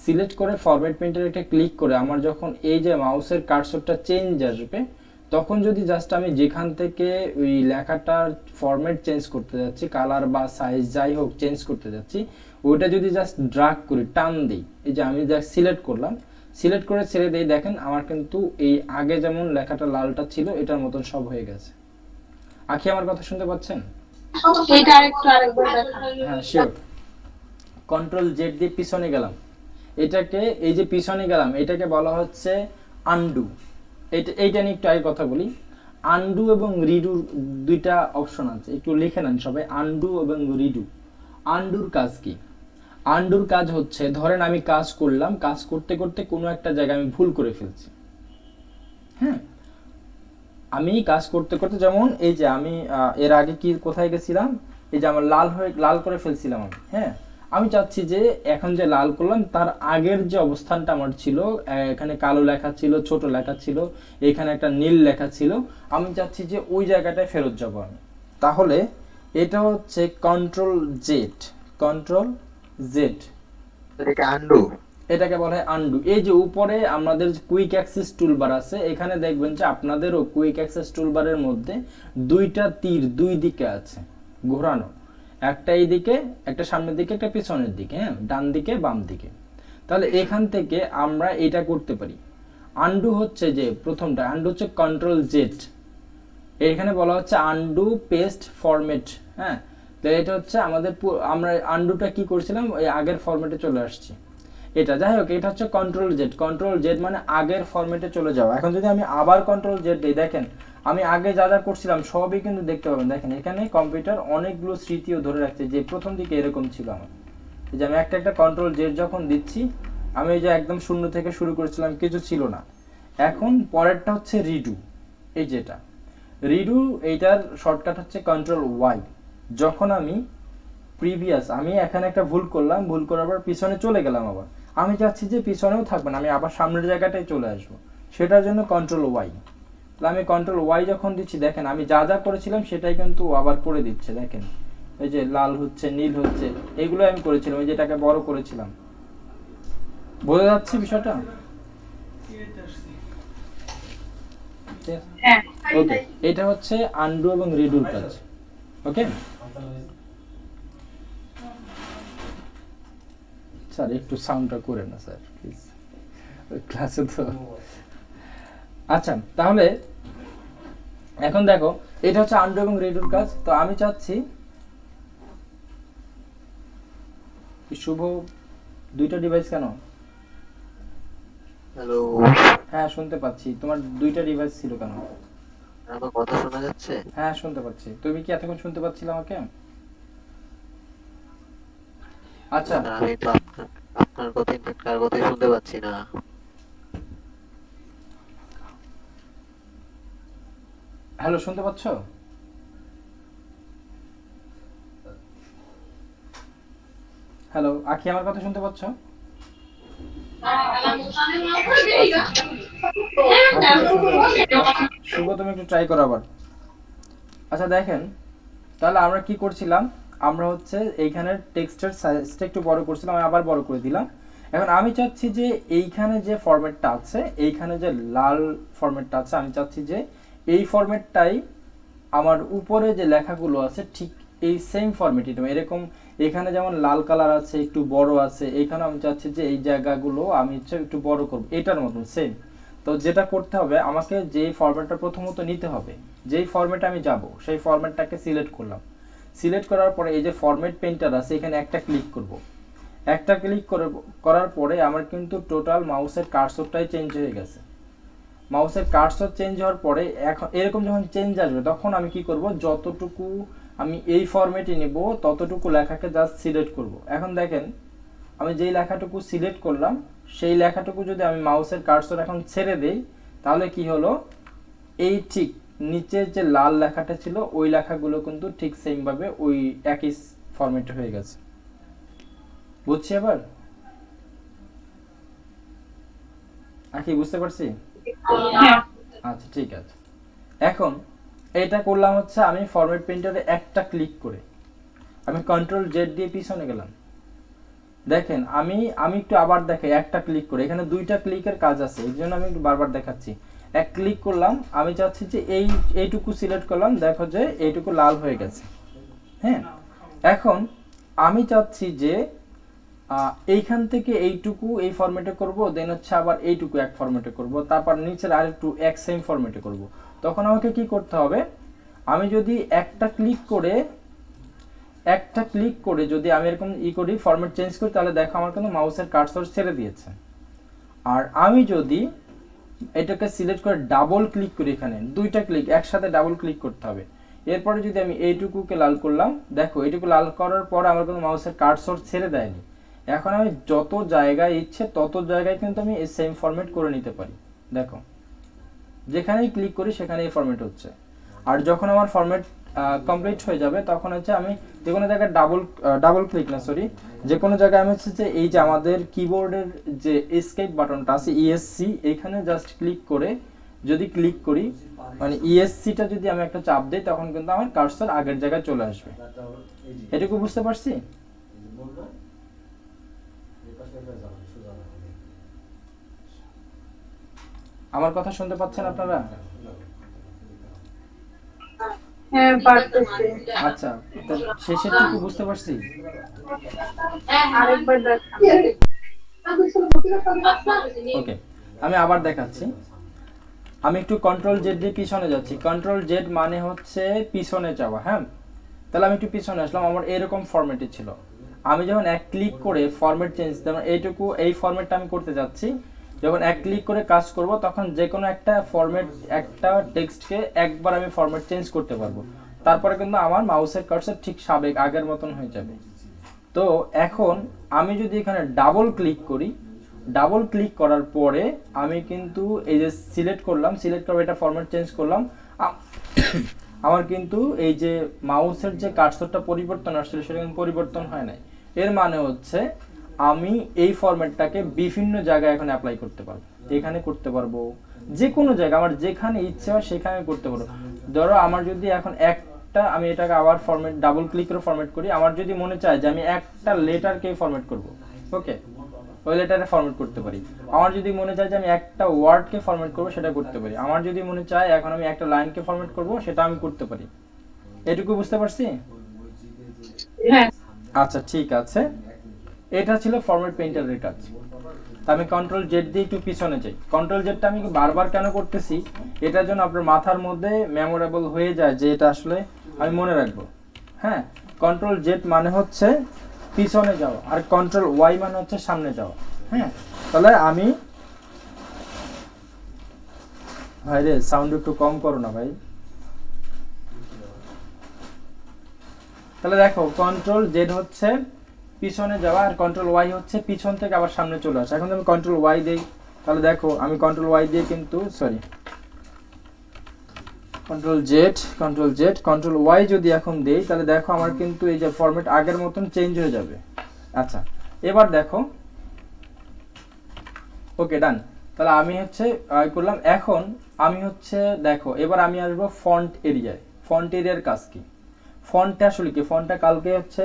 সিলেক্ট করে ফরম্যাট পেইন্টারে একটা ক্লিক করে আমার যখন এই যে মাউসের কার্সরটা চেঞ্জ আসবে, তখন যদি জাস্ট আমি যেখান থেকে ওই লেখাটার ফরম্যাট চেঞ্জ করতে যাচ্ছি, কালার বা সাইজ যাই হোক চেঞ্জ করতে যাচ্ছি, ওইটা যদি জাস্ট ড্রাগ করি, টান দিই, এই যে আমি জাস্ট সিলেক্ট করলাম, সিলেক্ট করে ছেড়ে দিই, দেখেন আমার কিন্তু এই আগে যেমন লেখাটা লালটা ছিল এটার মতন সব হয়ে গেছে। আখি, আমার কথা শুনতে পাচ্ছেন? এটা আরেকবার দেখান। হ্যাঁ, শিওর। কন্ট্রোল জেড দিয়ে পিছনে গেলাম, এটাকে এই যে পিছনে গেলাম এটাকে বলা হচ্ছে আনডু। এইটা নিয়ে একটু আগে কথা বলি। আনডু এবং রিডুর দুইটা অপশন আছে, একটু লিখে নেন সবাই, আনডু এবং রিডু। আনডুর কাজ কি? আনডুর কাজ হচ্ছে, ধরেন আমি কাজ করলাম, কাজ করতে করতে কোনো একটা জায়গায় আমি ভুল করে ফেলছি। হ্যাঁ, আমি কাজ করতে করতে, যেমন এই যে আমি এর আগে কি কোথায় গেছিলাম, এই যে আমার লাল করে ফেলছিলাম আমি। হ্যাঁ, আমি চাচ্ছি যে এখন যে লাল করলাম তার আগের যে অবস্থানটা আমার ছিল, এখানে কালো লেখা ছিল, ছোট লেখা ছিল, এখানে একটা নীল লেখা ছিল, আমি চাচ্ছি যে ওই জায়গাটায় ফেরত যাব আমি। তাহলে এটা হচ্ছে কন্ট্রোল জেড। কন্ট্রোল জেড, এটা আন্ডু। এটাকে বলা হয় আনডু। এই যে উপরে আমাদের কুইক অ্যাক্সেস টুলবার আছে, এখানে দেখবেন যে আপনাদেরও কুইক অ্যাক্সেস টুলবারের মধ্যে দুইটা তীর দুই দিকে আছে ঘোরানো, একটা এই দিকে, একটা সামনের দিকে, একটা পিছনের দিকে, হ্যাঁ, ডান দিকে বাম দিকে। তাহলে এখান থেকে আমরা এটা করতে পারি। আনডু হচ্ছে যে প্রথমটা, আনডু হচ্ছে কন্ট্রোল জেড। এখানে বলা হচ্ছে আনডু পেস্ট ফরম্যাট। হ্যাঁ, তো এটা হচ্ছে আমাদের আমরা আনডুটা কি করছিলাম, ওই আগের ফরম্যাটে চলে আসছি। এটা যাই হোক, এটা হচ্ছে কন্ট্রোল জেড। কন্ট্রোল জেড মানে আগের ফরম্যাটে চলে যাওয়া। এখন যদি আমি আবার কন্ট্রোল জেড দিই, দেখেন আমি আগে যা যা করছিলাম সবই কিন্তু দেখতে পাবেন। দেখেন এখানে কম্পিউটার অনেকগুলো স্মৃতিও ধরে রাখছে, যে প্রথম দিকে এরকম ছিল আমার। এই যে আমি একটা একটা কন্ট্রোল জেড যখন দিচ্ছি, আমি এই যে একদম শূন্য থেকে শুরু করেছিলাম, কিছু ছিল না। এখন পরেরটা হচ্ছে রিডু। এই যেটা রিডু, এইটার শর্টকাট হচ্ছে কন্ট্রোল ওয়াই। যখন আমি প্রিভিয়াস, আমি এখানে একটা ভুল করলাম, ভুল করার পর পিছনে চলে গেলাম আবার, আমি চাচ্ছি যে পিছনেও থাকবে না, আমি আবার সামনের জায়গাটায় চলে আসবো, সেটার জন্য কন্ট্রোল ওয়াই। তাহলে আমি কন্ট্রোল ওয়াই যখন দিচ্ছি দেখেন আমি যা যা করেছিলাম সেটাই কিন্তু আবার করে দিচ্ছে। দেখেন এই যে লাল হচ্ছে, নীল হচ্ছে, এগুলো আমি করেছিলাম, এই যেটাকে বড় করেছিলাম। বোঝা যাচ্ছে বিষয়টা? হ্যাঁ ওকে, এটা হচ্ছে আনডু এবং রিডুর কাজ। ওকে স্যার একটু সাউন্ডটা করে না স্যার প্লিজ, ক্লাসে তো। আচ্ছা তাহলে এখন দেখো এটা হচ্ছে আনডু এবং রিডুর কাজ। তো আমি চাচ্ছি শুভ দুইটা ডিভাইস কেন? হ্যালো, হ্যাঁ শুনতে পাচ্ছি, তোমার দুইটা ডিভাইস ছিল কেন? আমার কথা শোনা যাচ্ছে? হ্যাঁ শুনতে পাচ্ছি, তুমি কি এতক্ষণ শুনতে পাচ্ছিলে আমাকে? আচ্ছা না, আমি তো আপনার কথা ইনফ্যাক্ট কার কথাই শুনতে পাচ্ছি না। হ্যালো শুনতে পাচ্ছ? হ্যালো আখি, আমার কথা শুনতে পাচ্ছ? শুভ তুমি একটু ট্রাই করো আবার। আচ্ছা দেখেন তাহলে আমরা কি করছিলাম, আমরা হচ্ছে এইখানের টেক্সটের সাইজটা একটু বড় করছিলাম, আমি আবার বড় করে দিলাম। এখন আমি চাচ্ছি যে এইখানে যে ফরম্যাটটা আছে, এইখানে যে লাল ফরম্যাটটা আছে, আমি চাচ্ছি যে এই ফরম্যাটটাই আমার উপরে যে লেখাগুলো আছে ঠিক এই সেম ফরম্যাটই এরকম। এখানে যেমন লাল কালার আছে একটু বড় আছে, এখানে আমি চাচ্ছি যে এই জায়গাগুলো আমি হচ্ছে একটু বড় করব, এটার মতন সেম। তো যেটা করতে হবে আমাকে যেই ফরম্যাটটা প্রথমত নিতে হবে, যেই ফরম্যাটে আমি যাব সেই ফরম্যাটটাকে সিলেক্ট করলাম। সিলেক্ট করার পরে এই যে ফরম্যাট পেইন্টার আছে এখানে একটা ক্লিক করব। একটা ক্লিক করার পরে আমার কিন্তু টোটাল মাউসের কার্সরটাই চেঞ্জ হয়ে গেছে। মাউসের কার্সর চেঞ্জ হওয়ার পরে এখন এরকম যখন চেঞ্জ আসবে তখন আমি কি করব, যতটুকু আমি এই ফরম্যাটে নিব ততটুকু লেখাকে জাস্ট সিলেক্ট করব। এখন দেখেন আমি যেই লেখাটুকু সিলেক্ট করলাম সেই লেখাটুকু যদি আমি মাউসের কার্সর এখন ছেড়ে দেই তাহলে কি হলো, এই ঠিক নিচের যে লাল লেখাটা ছিল ওই লেখাগুলো কিন্তু ঠিক সেম ভাবে ওই একই ফরম্যাটে হয়ে গেছে। বুঝছি এবার? আকি বুঝতে পারছি? হ্যাঁ আচ্ছা ঠিক আছে। এখন এটা করলাম হচ্ছে আমি ফরম্যাট পেইন্টারে একটা ক্লিক করে আমি কন্ট্রোল জেড দিয়ে পিছনে গেলাম। দেখেন আমি একটু আবার দেখাই, একটা ক্লিক করে, এখানে দুইটা ক্লিকের কাজ আছে এই জন্য আমি একটু বারবার দেখাচ্ছি। এক ক্লিক করলাম, আমি চাচ্ছি যে এইটুকু সিলেক্ট করলাম, দেখো যে এইটুকু লাল হয়ে গেছে। হ্যাঁ এখন আমি চাচ্ছি যে এইখান থেকে এইটুকু এই ফরম্যাটে করব, দেন হচ্ছে আবার এইটুকু এক ফরম্যাটে করব, তারপর নিচের আরেকটু এক সেম ফরম্যাটে করব। তখন আমাকে কি করতে হবে, আমি যদি একটা ক্লিক করে যদি আমি এরকম করি ফরম্যাট চেঞ্জ করি তাহলে দেখো আমার কিন্তু মাউসের কার্সর ছেড়ে দিয়েছে। আর আমি যদি এটাকে সিলেক্ট করে ডাবল ক্লিক করি, এখানে দুইটা ক্লিক একসাথে ডাবল ক্লিক করতে হবে, এরপরে যদি আমি এইটুকুকে লাল করলাম, দেখো এইটুকু লাল করার পর আমার কিন্তু মাউসের কার্সর ছেড়ে দেয়নি। এখন আমি যত জায়গায় ইচ্ছে তত জায়গায় কিন্তু আমি এই সেম ফরম্যাট করে নিতে পারি। দেখো যেখানেই ক্লিক করি সেখানেই ফরম্যাট হচ্ছে। আর যখন আমার ফরম্যাট কমপ্লিট হয়ে যাবে তখন হচ্ছে আমি যে কোনো জায়গায় যে কোনো জায়গায় আমি হচ্ছে যে এই যে আমাদের কিবোর্ডের যে এসকেপ বাটনটা আছে ইএসসি, এইখানে জাস্ট ক্লিক করে যদি ক্লিক করি মানে ইএসসিটা যদি আমি একটা চাপ দিই তখন কিন্তু আমার কার্সর আগের জায়গায় চলে আসবে। এটুকু বুঝতে পারছি? আমার কথা শুনতে পাচ্ছেন আপনারা? হ্যাঁ পারতেছি। আচ্ছা শেষেরটুকু বুঝতে পারছি? আরেকবার দেখান। ওকে আমি আবার দেখাচ্ছি। আমি একটু কন্ট্রোল জেড দিয়ে পিছনে যাচ্ছি। কন্ট্রোল জেড মানে হচ্ছে পিছনে যাওয়া। হ্যাঁ তাহলে আমি একটু পিছনে আসলাম, আমার এরকম ফরম্যাটে ছিল। আমি যখন এক ক্লিক করে ফরম্যাট চেঞ্জ, যেমন এইটুকু এই ফরম্যাটটা আমি করতে যাচ্ছি, যখন এক ক্লিক করে কাজ করব তখন যে কোনো একটা ফরম্যাট একটা টেক্সটকে একবার আমি ফরম্যাট চেঞ্জ করতে পারবো, তারপরে কিন্তু আমার মাউসের কার্সর ঠিক সাবেক আগের মতন হয়ে যাবে। তো এখন আমি যদি এখানে ডাবল ক্লিক করি, ডাবল ক্লিক করার পরে আমি কিন্তু এই যে সিলেক্ট করলাম, সিলেক্ট করে এটা ফরম্যাট চেঞ্জ করলাম, আমার কিন্তু এই যে মাউসের যে কার্সরটা পরিবর্তন আসলে সেটা কিন্তু পরিবর্তন হয় নাই। এর মানে হচ্ছে আমি এই ফরম্যাটটাকে বিভিন্ন জায়গায় এখন অ্যাপ্লাই করতে পারবো, এখানে করতে পারবো, যে কোনো জায়গায় আমার যেখানে ইচ্ছে হয় সেখানে করতে পারবো। ধরো আমার যদি এখন একটা, আমি এটাকে আবার ফরম্যাট ডাবল ক্লিক করে ফরম্যাট করি, আমার যদি মনে চায় যে আমি একটা লেটারকে ফরম্যাট করব, ওকে, ওই লেটারে ফরম্যাট করতে পারি। আমার যদি মনে চায় যে আমি একটা ওয়ার্ডকে ফরম্যাট করব, সেটা করতে পারি। আমার যদি মনে চায় এখন আমি একটা লাইনকে ফরম্যাট করব, সেটা আমি করতে পারি। এটুকু বুঝতে পারছি? হ্যাঁ আচ্ছা ঠিক আছে, এটা ছিল ফরম্যাট পেইন্টারের কাজ। তা আমি কন্ট্রোল জেড দিয়ে একটু পিছনে যাই। কন্ট্রোল জেডটা আমি বারবার কেন করতেছি, এটার জন্য আপনার মাথার মধ্যে মেমোরেবল হয়ে যায় যে এটা আসলে আমি মনে রাখবো। হ্যাঁ, কন্ট্রোল জেড মানে হচ্ছে পিছনে যাওয়া, আর কন্ট্রোল ওয়াই মানে হচ্ছে সামনে যাওয়া। হ্যাঁ, তাহলে আমি, ভাই রে সাউন্ড একটু কম করো না ভাই। তাহলে দেখো কন্ট্রোল জেড হচ্ছে পিছনে যাওয়া, আর কন্ট্রোল ওয়াই হচ্ছে পিছন থেকে আবার সামনে চলে আসা। এখন আমি কন্ট্রোল ওয়াই দেই, তাহলে দেখো আমি কন্ট্রোল ওয়াই দিয়ে কিন্তু কন্ট্রোল ওয়াই যদি এখন দেই, তাহলে দেখো আমার কিন্তু এই যে ফরম্যাট আগের মতন চেঞ্জ হয়ে যাবে। আচ্ছা এবার দেখো, ওকে ডান। তাহলে আমি হচ্ছে করলাম। এখন আমি হচ্ছে দেখো, এবার আমি আসবো ফন্ট এরিয়ায়। ফন্ট এরিয়ার কাজ কি? ফন্টটা আসলে কি? ফন্টটা কালকে হচ্ছে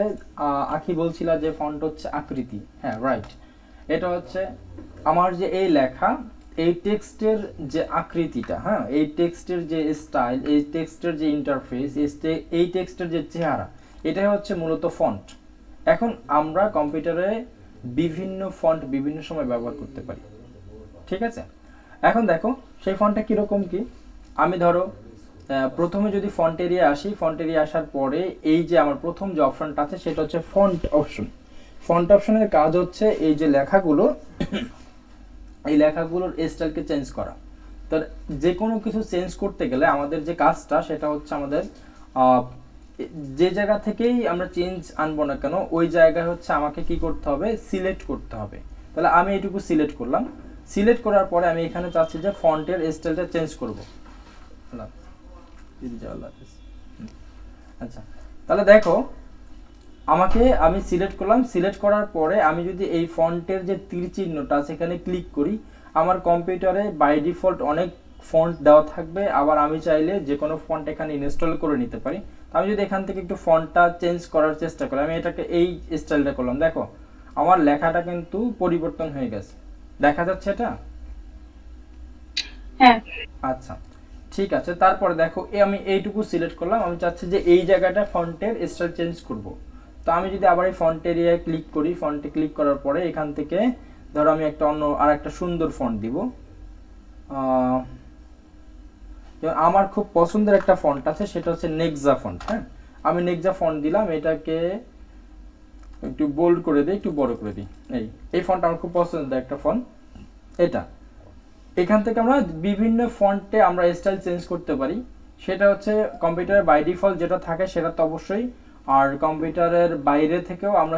আখি বলছিল যে ফন্ট হচ্ছে আকৃতি। হ্যাঁ রাইট, এটা হচ্ছে আমার যে এই লেখা, এই টেক্সটের যে আকৃতিটা, হ্যাঁ এই টেক্সটের যে স্টাইল, এই টেক্সটের যে ইন্টারফেস, এই টেক্সটের যে চেহারা, এটাই হচ্ছে মূলত ফন্ট। এখন আমরা কম্পিউটারে বিভিন্ন ফন্ট বিভিন্ন সময় ব্যবহার করতে পারি, ঠিক আছে? এখন দেখো সেই ফন্টটা কীরকম কি, আমি ধরো প্রথমে যদি ফন্ট এরিয়া আসি, ফন্ট এরিয়া আসার পরে এই যে আমার প্রথম যে অপশনটা আছে সেটা হচ্ছে ফন্ট অপশন। ফন্ট অপশনের কাজ হচ্ছে এই যে লেখাগুলো, এই লেখাগুলোর স্টাইলকে চেঞ্জ করা। তো যে কোনো কিছু চেঞ্জ করতে গেলে আমাদের যে কাজটা সেটা হচ্ছে আমাদের যে জায়গা থেকেই আমরা চেঞ্জ আনবো না কেন, ওই জায়গায় হচ্ছে আমাকে কি করতে হবে, সিলেক্ট করতে হবে। তাহলে আমি এইটুকু সিলেক্ট করলাম। সিলেক্ট করার পরে আমি এখানে চাচ্ছি যে ফন্টের স্টাইলটা চেঞ্জ করবো। আচ্ছা তাহলে দেখো আমি সিলেক্ট করলাম। সিলেক্ট করার পরে আমি যদি এই ফন্টের যে তীর চিহ্নটা সেখানে ক্লিক করি, আমার কম্পিউটারে বাই ডিফল্ট অনেক ফন্ট দেওয়া থাকবে। আবার আমি চাইলে যে কোনো ফন্ট এখানে ইনস্টল করে নিতে পারি। আমি যদি এখান থেকে একটু ফন্টটা চেঞ্জ করার চেষ্টা করি, আমি এটাকে এই স্টাইলটা করলাম, দেখো আমার লেখাটা কিন্তু পরিবর্তন হয়ে গেছে। দেখা যাচ্ছে এটা? হ্যাঁ আচ্ছা ঠিক আছে। তারপরে দেখো আমি এইটুকু সিলেক্ট করলাম, আমি চাচ্ছি যে এই জায়গাটা ফন্টের স্টাইল চেঞ্জ করব। তো আমি যদি আবার এই ফন্ট এরিয়ায় ক্লিক করি, ফন্টে ক্লিক করার পরে এখান থেকে ধরো আমি একটা অন্য আর একটা সুন্দর ফন্ট দিব। যেমন আমার খুব পছন্দের একটা ফন্ট আছে, সেটা হচ্ছে নেক্সা ফন্ট। হ্যাঁ, আমি নেক্সা ফন্ট দিলাম, এটাকে একটু বোল্ড করে দিই, একটু বড় করে দিই। এই ফন্ট আমার খুব পছন্দের একটা ফন্ট এটা। এখান থেকে আমরা বিভিন্ন ফন্টে আমরা স্টাইল চেঞ্জ করতে পারি। সেটা হচ্ছে কম্পিউটারে বাই ডিফল্ট যেটা থাকে সেটা তো অবশ্যই, আর কম্পিউটারের বাইরে থেকেও আমরা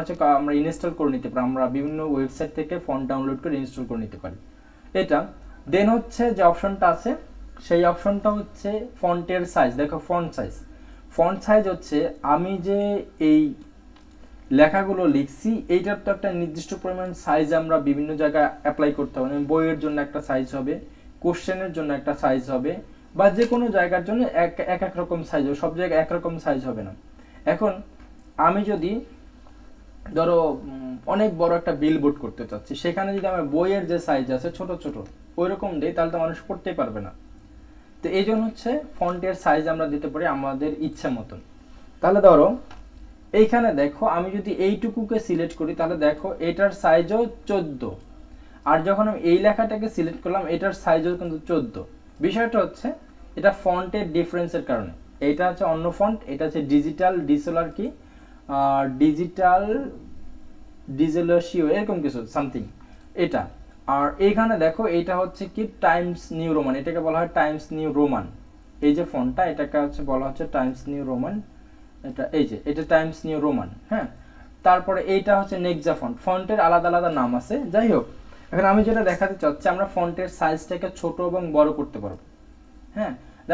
ইনস্টল করে নিতে পারি। আমরা বিভিন্ন ওয়েবসাইট থেকে ফন্ট ডাউনলোড করে ইনস্টল করে নিতে পারি এটা। দেন হচ্ছে যে অপশনটা আছে, সেই অপশনটা হচ্ছে ফন্টের সাইজ। দেখো ফন্ট সাইজ হচ্ছে আমি যে এই লেখাগুলো লিখছি এইটার তো একটা নির্দিষ্ট পরিমাণ সাইজ আমরা বিভিন্ন জায়গায় অ্যাপ্লাই করতে হবে। বইয়ের জন্য একটা সাইজ হবে, কোশ্চেনের জন্য একটা সাইজ হবে, বা যে কোনো জায়গার জন্য এক রকম সাইজ হবে, সব জায়গায় একরকম সাইজ হবে না। এখন আমি যদি ধরো অনেক বড় একটা বিলবোর্ড করতে চাচ্ছি, সেখানে যদি আমার বইয়ের যে সাইজ আছে ছোট ছোট ওই রকম দিই, তাহলে তো মানুষ পড়তেই পারবে না। তো এই জন্য হচ্ছে ফন্টের সাইজ আমরা দিতে পারি আমাদের ইচ্ছা মতন। তাহলে ধরো এইখানে দেখো আমি যদি এইটুকুকে সিলেক্ট করি, তাহলে দেখো এটার সাইজও 14, আর যখন আমি এই লেখাটাকে সিলেক্ট করলাম এটার সাইজও কিন্তু 14। বিষয়টা হচ্ছে এটা ফন্টের ডিফারেন্সের কারণে। এটা হচ্ছে অন্য ফন্ট, এটা হচ্ছে ডিজিটাল ডিজেলসিও এরকম কিছু সামথিং এটা। আর এইখানে দেখো এটা হচ্ছে কি টাইমস নিউ রোমান, এটাকে বলা হয় টাইমস নিউ রোমান। এই যে ফন্টটা এটাকে হচ্ছে বলা হচ্ছে টাইমস নিউ রোমান। এটা এই যে এটা টাইমস নিউ রোমান। হ্যাঁ, তারপরে এইটা হচ্ছে নেক্সা ফন্ট। ফন্টের আলাদা আলাদা নাম আছে, যাই হোক এখন আমি যেটা দেখাতে চাচ্ছি আমরা ফন্টের সাইজটাকে ছোট এবং বড় করতে পারবো। হ্যাঁ,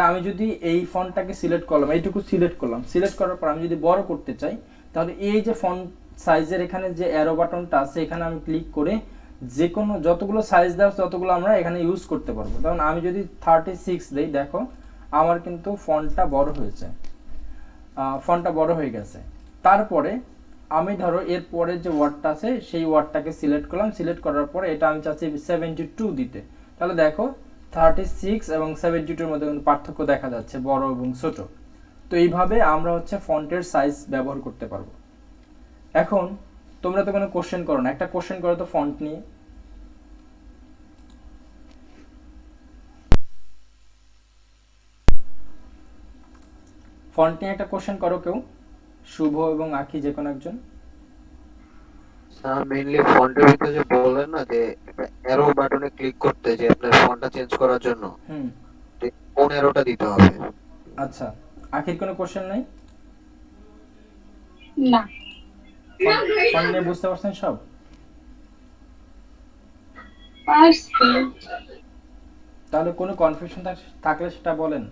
আমি যদি এই ফন্টটাকে সিলেক্ট করলাম, এইটুকু সিলেক্ট করলাম, সিলেক্ট করার পর আমি যদি বড় করতে চাই, তাহলে এই যে ফন্ট সাইজের এখানে যে অ্যারো বাটনটা আছে এখানে আমি ক্লিক করে যে কোনো যতগুলো সাইজ দেওয়া ততগুলো আমরা এখানে ইউজ করতে পারবো। যেমন আমি যদি 36 দেই, দেখো আমার কিন্তু ফন্টটা বড় হয়েছে, ফন্টটা বড় হয়ে গেছে। তারপরে আমি ধরো এর পরে যে ওয়ার্ডটা আছে সেই ওয়ার্ডটাকে সিলেক্ট করলাম, সিলেক্ট করার পরে এটা আমি চাচ্ছি 72 দিতে, তাহলে দেখো 36 এবং 72-এর মধ্যে কিন্তু পার্থক্য দেখা যাচ্ছে, বড় এবং ছোট। তো এইভাবে আমরা হচ্ছে ফন্টের সাইজ ব্যবহার করতে পারবো। এখন তোমরা তো কোনো কোশ্চেন করো না, একটা কোশ্চেন করো তো ফন্ট নিয়ে। ফন্ট নিয়ে একটা কোশ্চেন করো কেউ, শুভ এবং আখি যে কোনো একজন। স্যার মেইনলি ফন্টের ভিতরে যে বললেন না যে অ্যারো বাটনে ক্লিক করতে, যে আপনার ফন্টটা চেঞ্জ করার জন্য তো কোন অ্যারোটা দিতে হবে? আচ্ছা, আখির কোনো কোশ্চেন নাই? না। ফন্ট নিয়ে বুঝতে পারছেন সব? পারছি। তাহলে কোনো কনফিউশন থাকলে সেটা বলেন।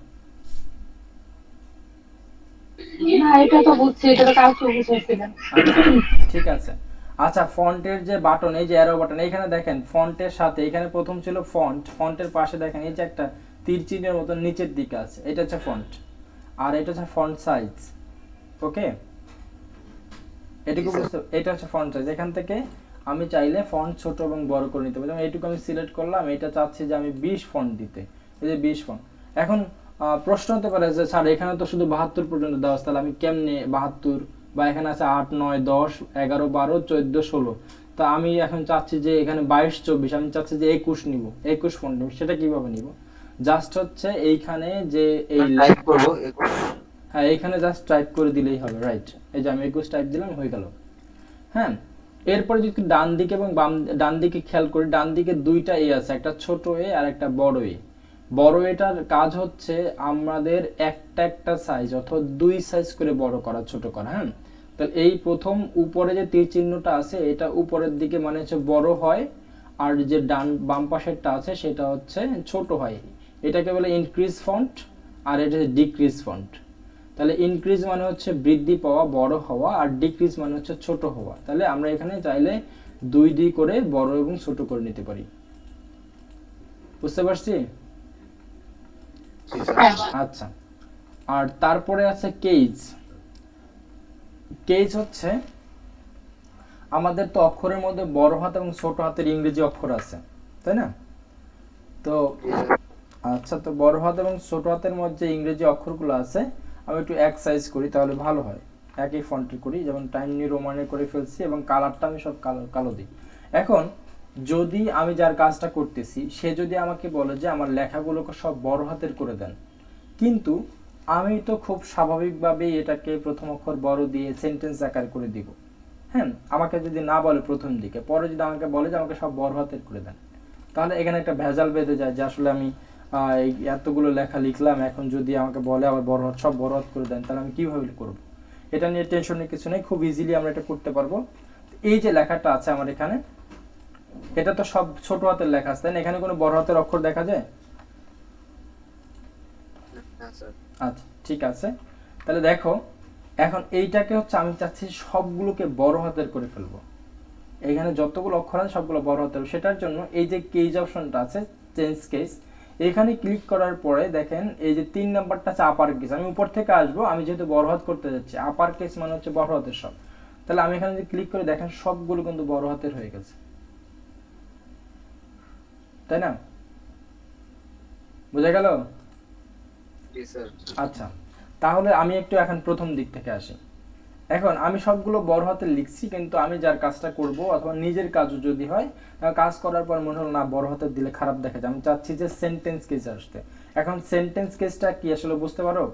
না, এটা তো বুঝছি, এটা তো কালকে বুঝেছিলাম। আচ্ছা, ঠিক আছে। আচ্ছা, ফন্টের যে বাটন, এই যে অ্যারো বাটন, এখানে দেখেন ফন্টের সাথে এখানে প্রথম ছিল ফন্ট, ফন্টের পাশে দেখেন এই যে একটা তীর চিহ্নের মতো নিচের দিকে আছে, এটা হচ্ছে ফন্ট, আর এটা হচ্ছে ফন্ট সাইজ। ওকে, এটুকু বুঝতে, এটা হচ্ছে ফন্ট সাইজ। এখান থেকে আমি চাইলে ফন্ট ছোট এবং বড় করে নিতে পারি। যেমন এইটুকু আমি সিলেক্ট করলাম, এটা চাচ্ছি যে আমি 20 ফন্ট দিতে, এই যে 20 ফন্ট। এখন প্রশ্ন হতে পারে যে স্যার এখানে তো শুধু 72 পর্যন্ত দেওয়া আছে, তাহলে আমি কেমনে 72, বা এখানে আছে 8, 9, 10, 11, 12, 14, 16, তা আমি এখন চাচ্ছি যে এখানে 22, 24, আমি চাচ্ছি যে 21 নিব, 21 ফন্ট নিব, সেটা কিভাবে নিব? জাস্ট হচ্ছে এইখানে যে এই টাইপ করব 21। হ্যাঁ, এইখানে জাস্ট টাইপ করে দিলেই হবে, রাইট। এই যে আমি 21 টাইপ দিলাম, হয়ে গেল। হ্যাঁ, এরপরে যদি ডান দিকে এবং ডান দিকে খেয়াল করি, ডান দিকে দুইটা এ আছে, একটা ছোট এ আর একটা বড় এ। বড় এটার কাজ হচ্ছে আমাদের একটা একটা সাইজ অর্থাৎ 2 সাইজ করে বড় করা, ছোট করা। হ্যাঁ, তাহলে এই প্রথম উপরে যে তীর চিহ্নটা আছে এটা উপরের দিকে মানে হচ্ছে বড় হয়, আর যে বাম পাশেরটা আছে সেটা হচ্ছে ছোট হয়। এটাকে বলে ইনক্রিজ ফন্ট, আর এটা ডিক্রিজ ফন্ট। তাহলে ইনক্রিজ মানে হচ্ছে বৃদ্ধি পাওয়া, বড় হওয়া, আর ডিক্রিজ মানে হচ্ছে ছোট হওয়া। তাহলে আমরা এখানে চাইলে 2D করে বড় এবং ছোট করে নিতে পারি। বুঝতে পারছি? আচ্ছা, আর তারপরে আছে কেজ। কেজ হচ্ছে আমাদের তো অক্ষরের মধ্যে বড় হাত এবং ছোট হাতের ইংরেজি অক্ষর আছে, তাই না? তো আচ্ছা, তো বড় হাত এবং ছোট হাতের মধ্যে ইংরেজি অক্ষরগুলো আছে, আমি একটু এক সাইজ করি তাহলে ভালো হয়। একই ফন্টে করি, যেমন টাইম নিউ রোমানে করে ফেলছি এবং কালারটা আমি সব কালো দিই। এখন যদি আমি যার কাজটা করতেছি সে যদি আমাকে বলে যে আমার লেখাগুলোকে সব বড় হাতের করে দেন, কিন্তু আমি তো খুব স্বাভাবিকভাবেই এটাকে প্রথম অক্ষর বড় দিয়ে সেন্টেন্স আকার করে দিব। হ্যাঁ, আমাকে যদি না বলে প্রথম দিকে, পরে যদি আমাকে বলে যে আমাকে সব বড় হাতের করে দেন, তাহলে এখানে একটা ভেজাল বেঁধে যায় যে আসলে আমি এতগুলো লেখা লিখলাম, এখন যদি আমাকে বলে আবার বড় হাত, সব বড় হাত করে দেন, তাহলে আমি কিভাবে করব? এটা নিয়ে টেনশনের কিছু নেই, খুব ইজিলি আমরা এটা করতে পারবো। এই যে লেখাটা আছে আমার এখানে, এটা তো সব ছোট হাতের লেখা আছে, তাই না? এখানে কোনো বড় হাতের অক্ষর দেখা যায়? আচ্ছা, ঠিক আছে। তাহলে দেখো, এখন এইটাকে হচ্ছে আমি চাচ্ছি সবগুলোকে বড় হাতের করে ফেলবো। এখানে যতগুলো অক্ষর আছে সবগুলো বড় হাতের। সেটার জন্য এই যে কেজ অপশনটা আছে, চেঞ্জ কেস, এখানে ক্লিক করার পরে দেখেন এই যে 3 নাম্বারটা আছে আপার কেস। আমি উপর থেকে আসবো, আমি যেহেতু বড় হাত করতে যাচ্ছি, আপার কেস মানে হচ্ছে বড় হাতের সব। তাহলে আমি এখানে যদি ক্লিক করে দেখেন সবগুলো কিন্তু বড় হাতের হয়ে গেছে, তাই না? বোঝা গেল? আচ্ছা, তাহলে আমি একটু এখন প্রথম দিক থেকে আসি। এখন আমি সবগুলো বড় হাতে লিখছি, কিন্তু আমি যার কাজটা করব অথবা নিজের কাজও যদি হয়, কাজ করার পর মনে হলো না বড় হাতে দিলে খারাপ দেখা যায়, আমি চাচ্ছি যে সেন্টেন্স কেস আসতে। এখন সেন্টেন্স কেসটা কি আসলে বুঝতে পারো?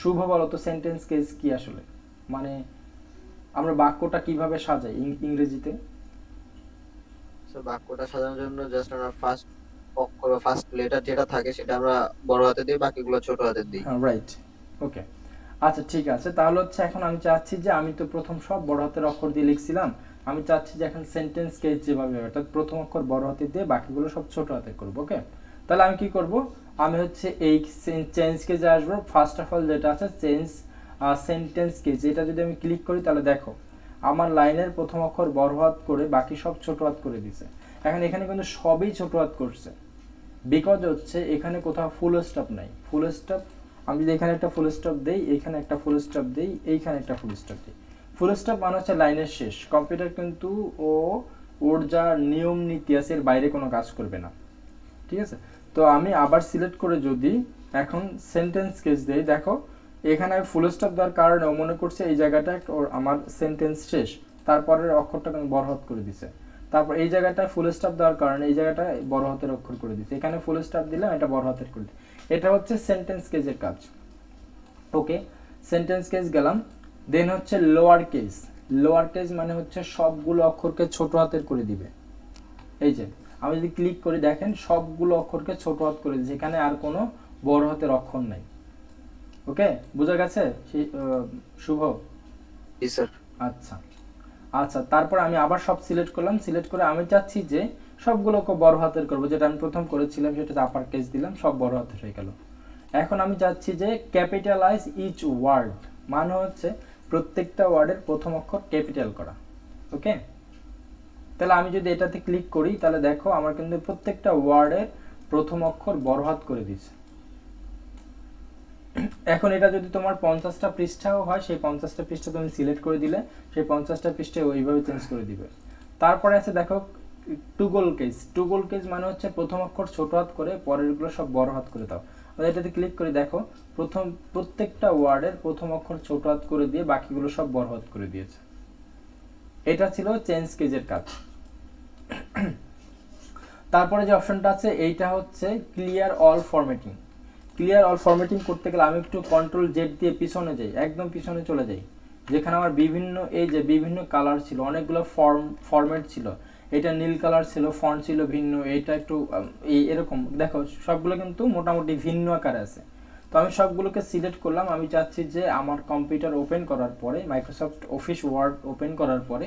শুভ বলো তো, সেন্টেন্স কেস কি আসলে? মানে আমরা বাক্যটা কিভাবে সাজাই ইংরেজিতে? স্যার বাক্যটা সাজানোর জন্য জাস্ট আমরা ফার্স্ট অক্ষর বা ফার্স্ট লেটার যেটা থাকে সেটা আমরা বড় হাতে দিই, বাকিগুলো ছোট হাতে দিই। হ্যাঁ, রাইট। ওকে, আচ্ছা, ঠিক আছে। তাহলে হচ্ছে এখন আমি চাচ্ছি যে আমি তো প্রথম সব বড় হাতের অক্ষর দিয়ে লিখছিলাম, আমি চাচ্ছি যে এখন সেন্টেন্স কেস যেভাবে, অর্থাৎ প্রথম অক্ষর বড় হাতে দিয়ে বাকিগুলো সব ছোট হাতে করব। ওকে, তাহলে আমি কি করব? আমি হচ্ছে এই চেঞ্জ কেজে আসবো। ফার্স্ট অফ অল যেটা আছে চেঞ্জ সেন্টেন্স কেজ, এটা যদি আমি ক্লিক করি তাহলে দেখো আমার লাইনের প্রথম অক্ষর বড় হাত করে বাকি সব ছোট হাত করে দিছে। এখন এখানে কিন্তু সবই ছোট হাত করছে, বিকজ হচ্ছে এখানে কোথাও ফুল স্টপ নাই। ফুল স্টপ আমি যদি এখানে একটা ফুল স্টপ দেই, এখানে একটা ফুল স্টপ দেই, এইখানে একটা ফুল স্টপ দিই, ফুল স্টপ মানে হচ্ছে লাইনের শেষ। কম্পিউটার কিন্তু ওর যা নিয়ম নীতি আছে এর বাইরে কোনো কাজ করবে না, ঠিক আছে। তো আমি আবার সিলেক্ট করে যদি এখন সেন্টেন্স কেস দেই, দেখো এখানে আমি ফুল স্টপ দেওয়ার কারণে ও মনে করছে এই জায়গাটা ওর আমার সেন্টেন্স শেষ, তারপরের অক্ষরটা কিন্তু বড় হাত করে দিছে। তারপর এই জায়গাটায় ফুল স্টপ দেওয়ার কারণে এই জায়গাটায় বড় হাতের অক্ষর করে দিছে, এখানে ফুল স্টপ দিলাম, এটা বড় হাতের করে দিই। এটা হচ্ছে সেন্টেন্স কেজের কাজ। ওকে, সেন্টেন্স কেস গেলাম। দেন হচ্ছে লোয়ার কেস। লোয়ার কেস মানে হচ্ছে সবগুলো অক্ষরকে ছোট হাতের করে দিবে। এই যে আমি যদি ক্লিক করি দেখেন সবগুলো অক্ষরকে ছোট হাত করে দিয়েছে, এখানে আর কোনো বড় হাতের অক্ষর নাই। ওকে, বোঝা গেছে শুভ? জি স্যার। আচ্ছা আচ্ছা, তারপর আমি আবার সব সিলেক্ট করলাম। সিলেক্ট করে আমি চাচ্ছি যে সবগুলোকে বড় হাতের করব, যেটা আমি প্রথম করেছিলাম সেটা আপার কেস দিলাম, সব বড় হাতের হয়ে গেল। এখন আমি চাচ্ছি যে ক্যাপিটালাইজ ইচ ওয়ার্ড, মানে হচ্ছে প্রত্যেকটা ওয়ার্ডের প্রথম অক্ষর ক্যাপিটাল করা। ওকে, তাহলে আমি যদি এটাতে ক্লিক করি তাহলে দেখো আমার কিন্তু প্রত্যেকটা ওয়ার্ডের প্রথম অক্ষর বড় হাত করে দিয়েছে। এখন এটা যদি তোমার 50টা পৃষ্ঠাও হয়, সেই 50টা পৃষ্ঠা তুমি সিলেক্ট করে দিলে সেই 50টা পৃষ্ঠা ওইভাবে চেঞ্জ করে দিবে। তারপরে আছে দেখো টুগল কেস। টুগল কেস মানে হচ্ছে প্রথম অক্ষর ছোট হাত করে পরেরগুলো সব বড় হাত করে দাও। এটাতে ক্লিক করে দেখো প্রত্যেকটা ওয়ার্ডের প্রথম অক্ষর ছোট হাত করে দিয়ে বাকিগুলো সব বড় হাত করে দিয়েছে। এটা ছিল চেঞ্জ কেজের কাজ। তারপরে যে অপশনটা আছে এইটা হচ্ছে clear all formatting. Clear all formatting করতে গেলে আমি একটু কন্ট্রোল জেড দিয়ে পিছনে যাই, একদম পিছনে চলে যাই, যেখানে আমার বিভিন্ন কালার ছিল, অনেকগুলো ফরম্যাট ছিল। এটা নীল কালার ছিল, ফন্ট ছিল ভিন্ন, এটা একটু এরকম দেখো সবগুলো কিন্তু মোটামুটি ভিন্ন আকারে আছে। তো আমি সবগুলোকে সিলেক্ট করলাম। আমি চাচ্ছি যে আমার কম্পিউটার ওপেন করার পরে, মাইক্রোসফট অফিস ওয়ার্ড ওপেন করার পরে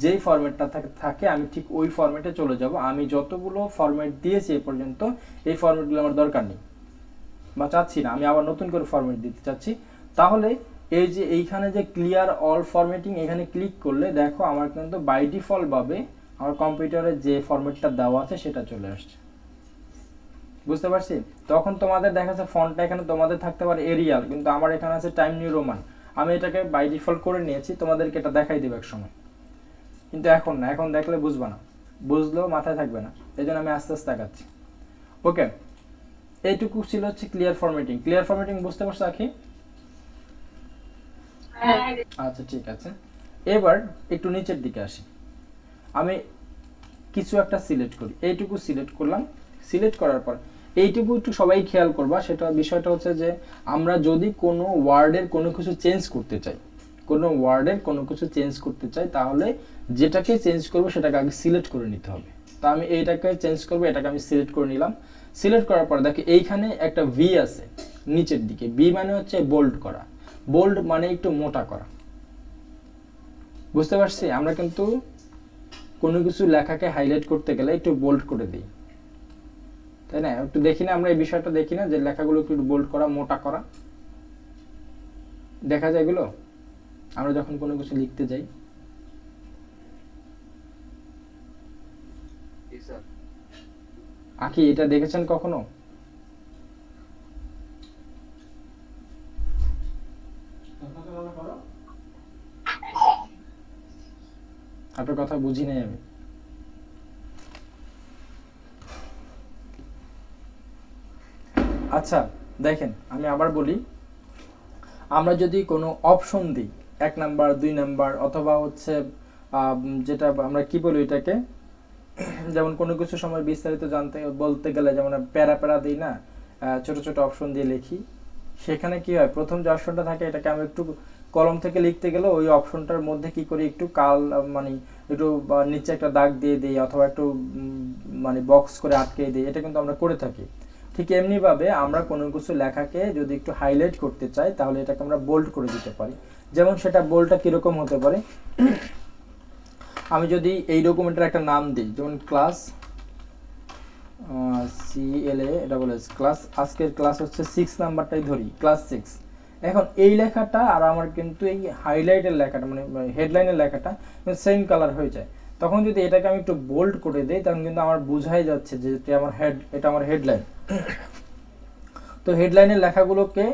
যেই ফরম্যাটটা থাকে আমি ঠিক ওই ফরম্যাটে চলে যাব। আমি যতগুলো ফরম্যাট দিয়েছি এ পর্যন্ত এই ফরম্যাটগুলো আমার দরকার নেই বা চাচ্ছি না, আমি আবার নতুন করে ফরম্যাট দিতে চাচ্ছি। তাহলে এই যে এইখানে যে ক্লিয়ার অল ফরম্যাটিং, এখানে ক্লিক করলে দেখো আমার কিন্তু বাই ডিফল্ট ভাবে আমার কম্পিউটারে যে ফরম্যাটটা দেওয়া আছে সেটা চলে আসছে। বুঝতে পারছি? তখন তোমাদের দেখা যাচ্ছে ফন্টটা এখানে তোমাদের থাকতে পারে এরিয়াল, কিন্তু আমার এখানে আছে টাইম নিউ রোমান। আমি এটাকে বাই ডিফল্ট করে নিয়েছি, তোমাদেরকে এটা দেখাই দেব এক সময়, কিন্তু এখন না, এখন দেখলে বুঝবা না, বুঝলেও মাথায় থাকবে না, এই জন্য আমি আস্তে আস্তে আগাচ্ছি। ওকে, এইটুকু ছিল হচ্ছে ক্লিয়ার ফরম্যাটিং। ক্লিয়ার ফরম্যাটিং বুঝতে পারছো আখি? আচ্ছা ঠিক আছে, এবার একটু নিচের দিকে আসি। আমি কিছু একটা সিলেক্ট করি, এইটুকু সিলেক্ট করলাম। সিলেক্ট করার পর এইটুকু একটু সবাই খেয়াল করবা, সেটা বিষয়টা হচ্ছে যে আমরা যদি কোনো ওয়ার্ডের কোনো কিছু চেঞ্জ করতে চাই, তাহলে যেটাকে চেঞ্জ করবো সেটাকে আগে সিলেক্ট করে নিতে হবে। তো আমি এইটাকে চেঞ্জ করবো, এটাকে আমি সিলেক্ট করে নিলাম। সিলেক্ট করার পর দেখো এইখানে একটা ভি আছে নিচের দিকে। ভি মানে হচ্ছে বোল্ড করা, বোল্ড মানে একটু মোটা করা। বুঝতে পারছি? আমরা কিন্তু কোনো কিছু লেখাকে হাইলাইট করতে গেলে একটু বোল্ড করে দিই, তাই না? একটু দেখি না আমরা এই বিষয়টা, দেখি না যে লেখাগুলো একটু বোল্ড করা, মোটা করা, দেখা যায় এগুলো আমরা যখন কোনো কিছু লিখতে যাই। আকি এটা দেখেছেন কখনো? আপনার কথা বুঝি নাই আমি। আচ্ছা দেখেন, আমি আবার বলি, আমরা যদি কোনো অপশন দিই 1 নাম্বার 2 নাম্বার অথবা হচ্ছে যেটা আমরা কি বলি এটাকে, যেমন কোনো কিছু সময় বিস্তারিত বলতে গেলে যেমন প্যারা দিই না, ছোট ছোট অপশন দিয়ে লিখি, সেখানে কি হয় প্রথম যে অপশনটা থাকে এটাকে আমি একটু কলম থেকে লিখতে গেলে ওই অপশনটার মধ্যে কি করি একটু মানে একটু নিচে একটা দাগ দিয়ে দিই অথবা একটু মানে বক্স করে আটকে দিই, এটা কিন্তু আমরা করে থাকি। ঠিক এমনিভাবে আমরা কোনো কিছু লেখাকে যদি একটু হাইলাইট করতে চাই তাহলে এটাকে আমরা বোল্ড করে দিতে পারি। যেমন সেটা বোল্ডটা কীরকম হতে পারে, আমি যদি এই ডকুমেন্টের একটা নাম দিই, যেমন ক্লাস CLA ক্লাস, আজকের ক্লাস হচ্ছে 6 নাম্বারটাই ধরি, ক্লাস 6। এখন এই লেখাটা আর আমার কিন্তু এই হাইলাইটের লেখাটা মানে হেডলাইনের লেখাটা সেম কালার হয়ে যায়। তখন যদি এটাকে আমি একটু বোল্ড করে দেই তখন কিন্তু আমার বোঝাই যাচ্ছে যে এটা আমার হেডলাইন। তো হেডলাইনের লেখাগুলোকে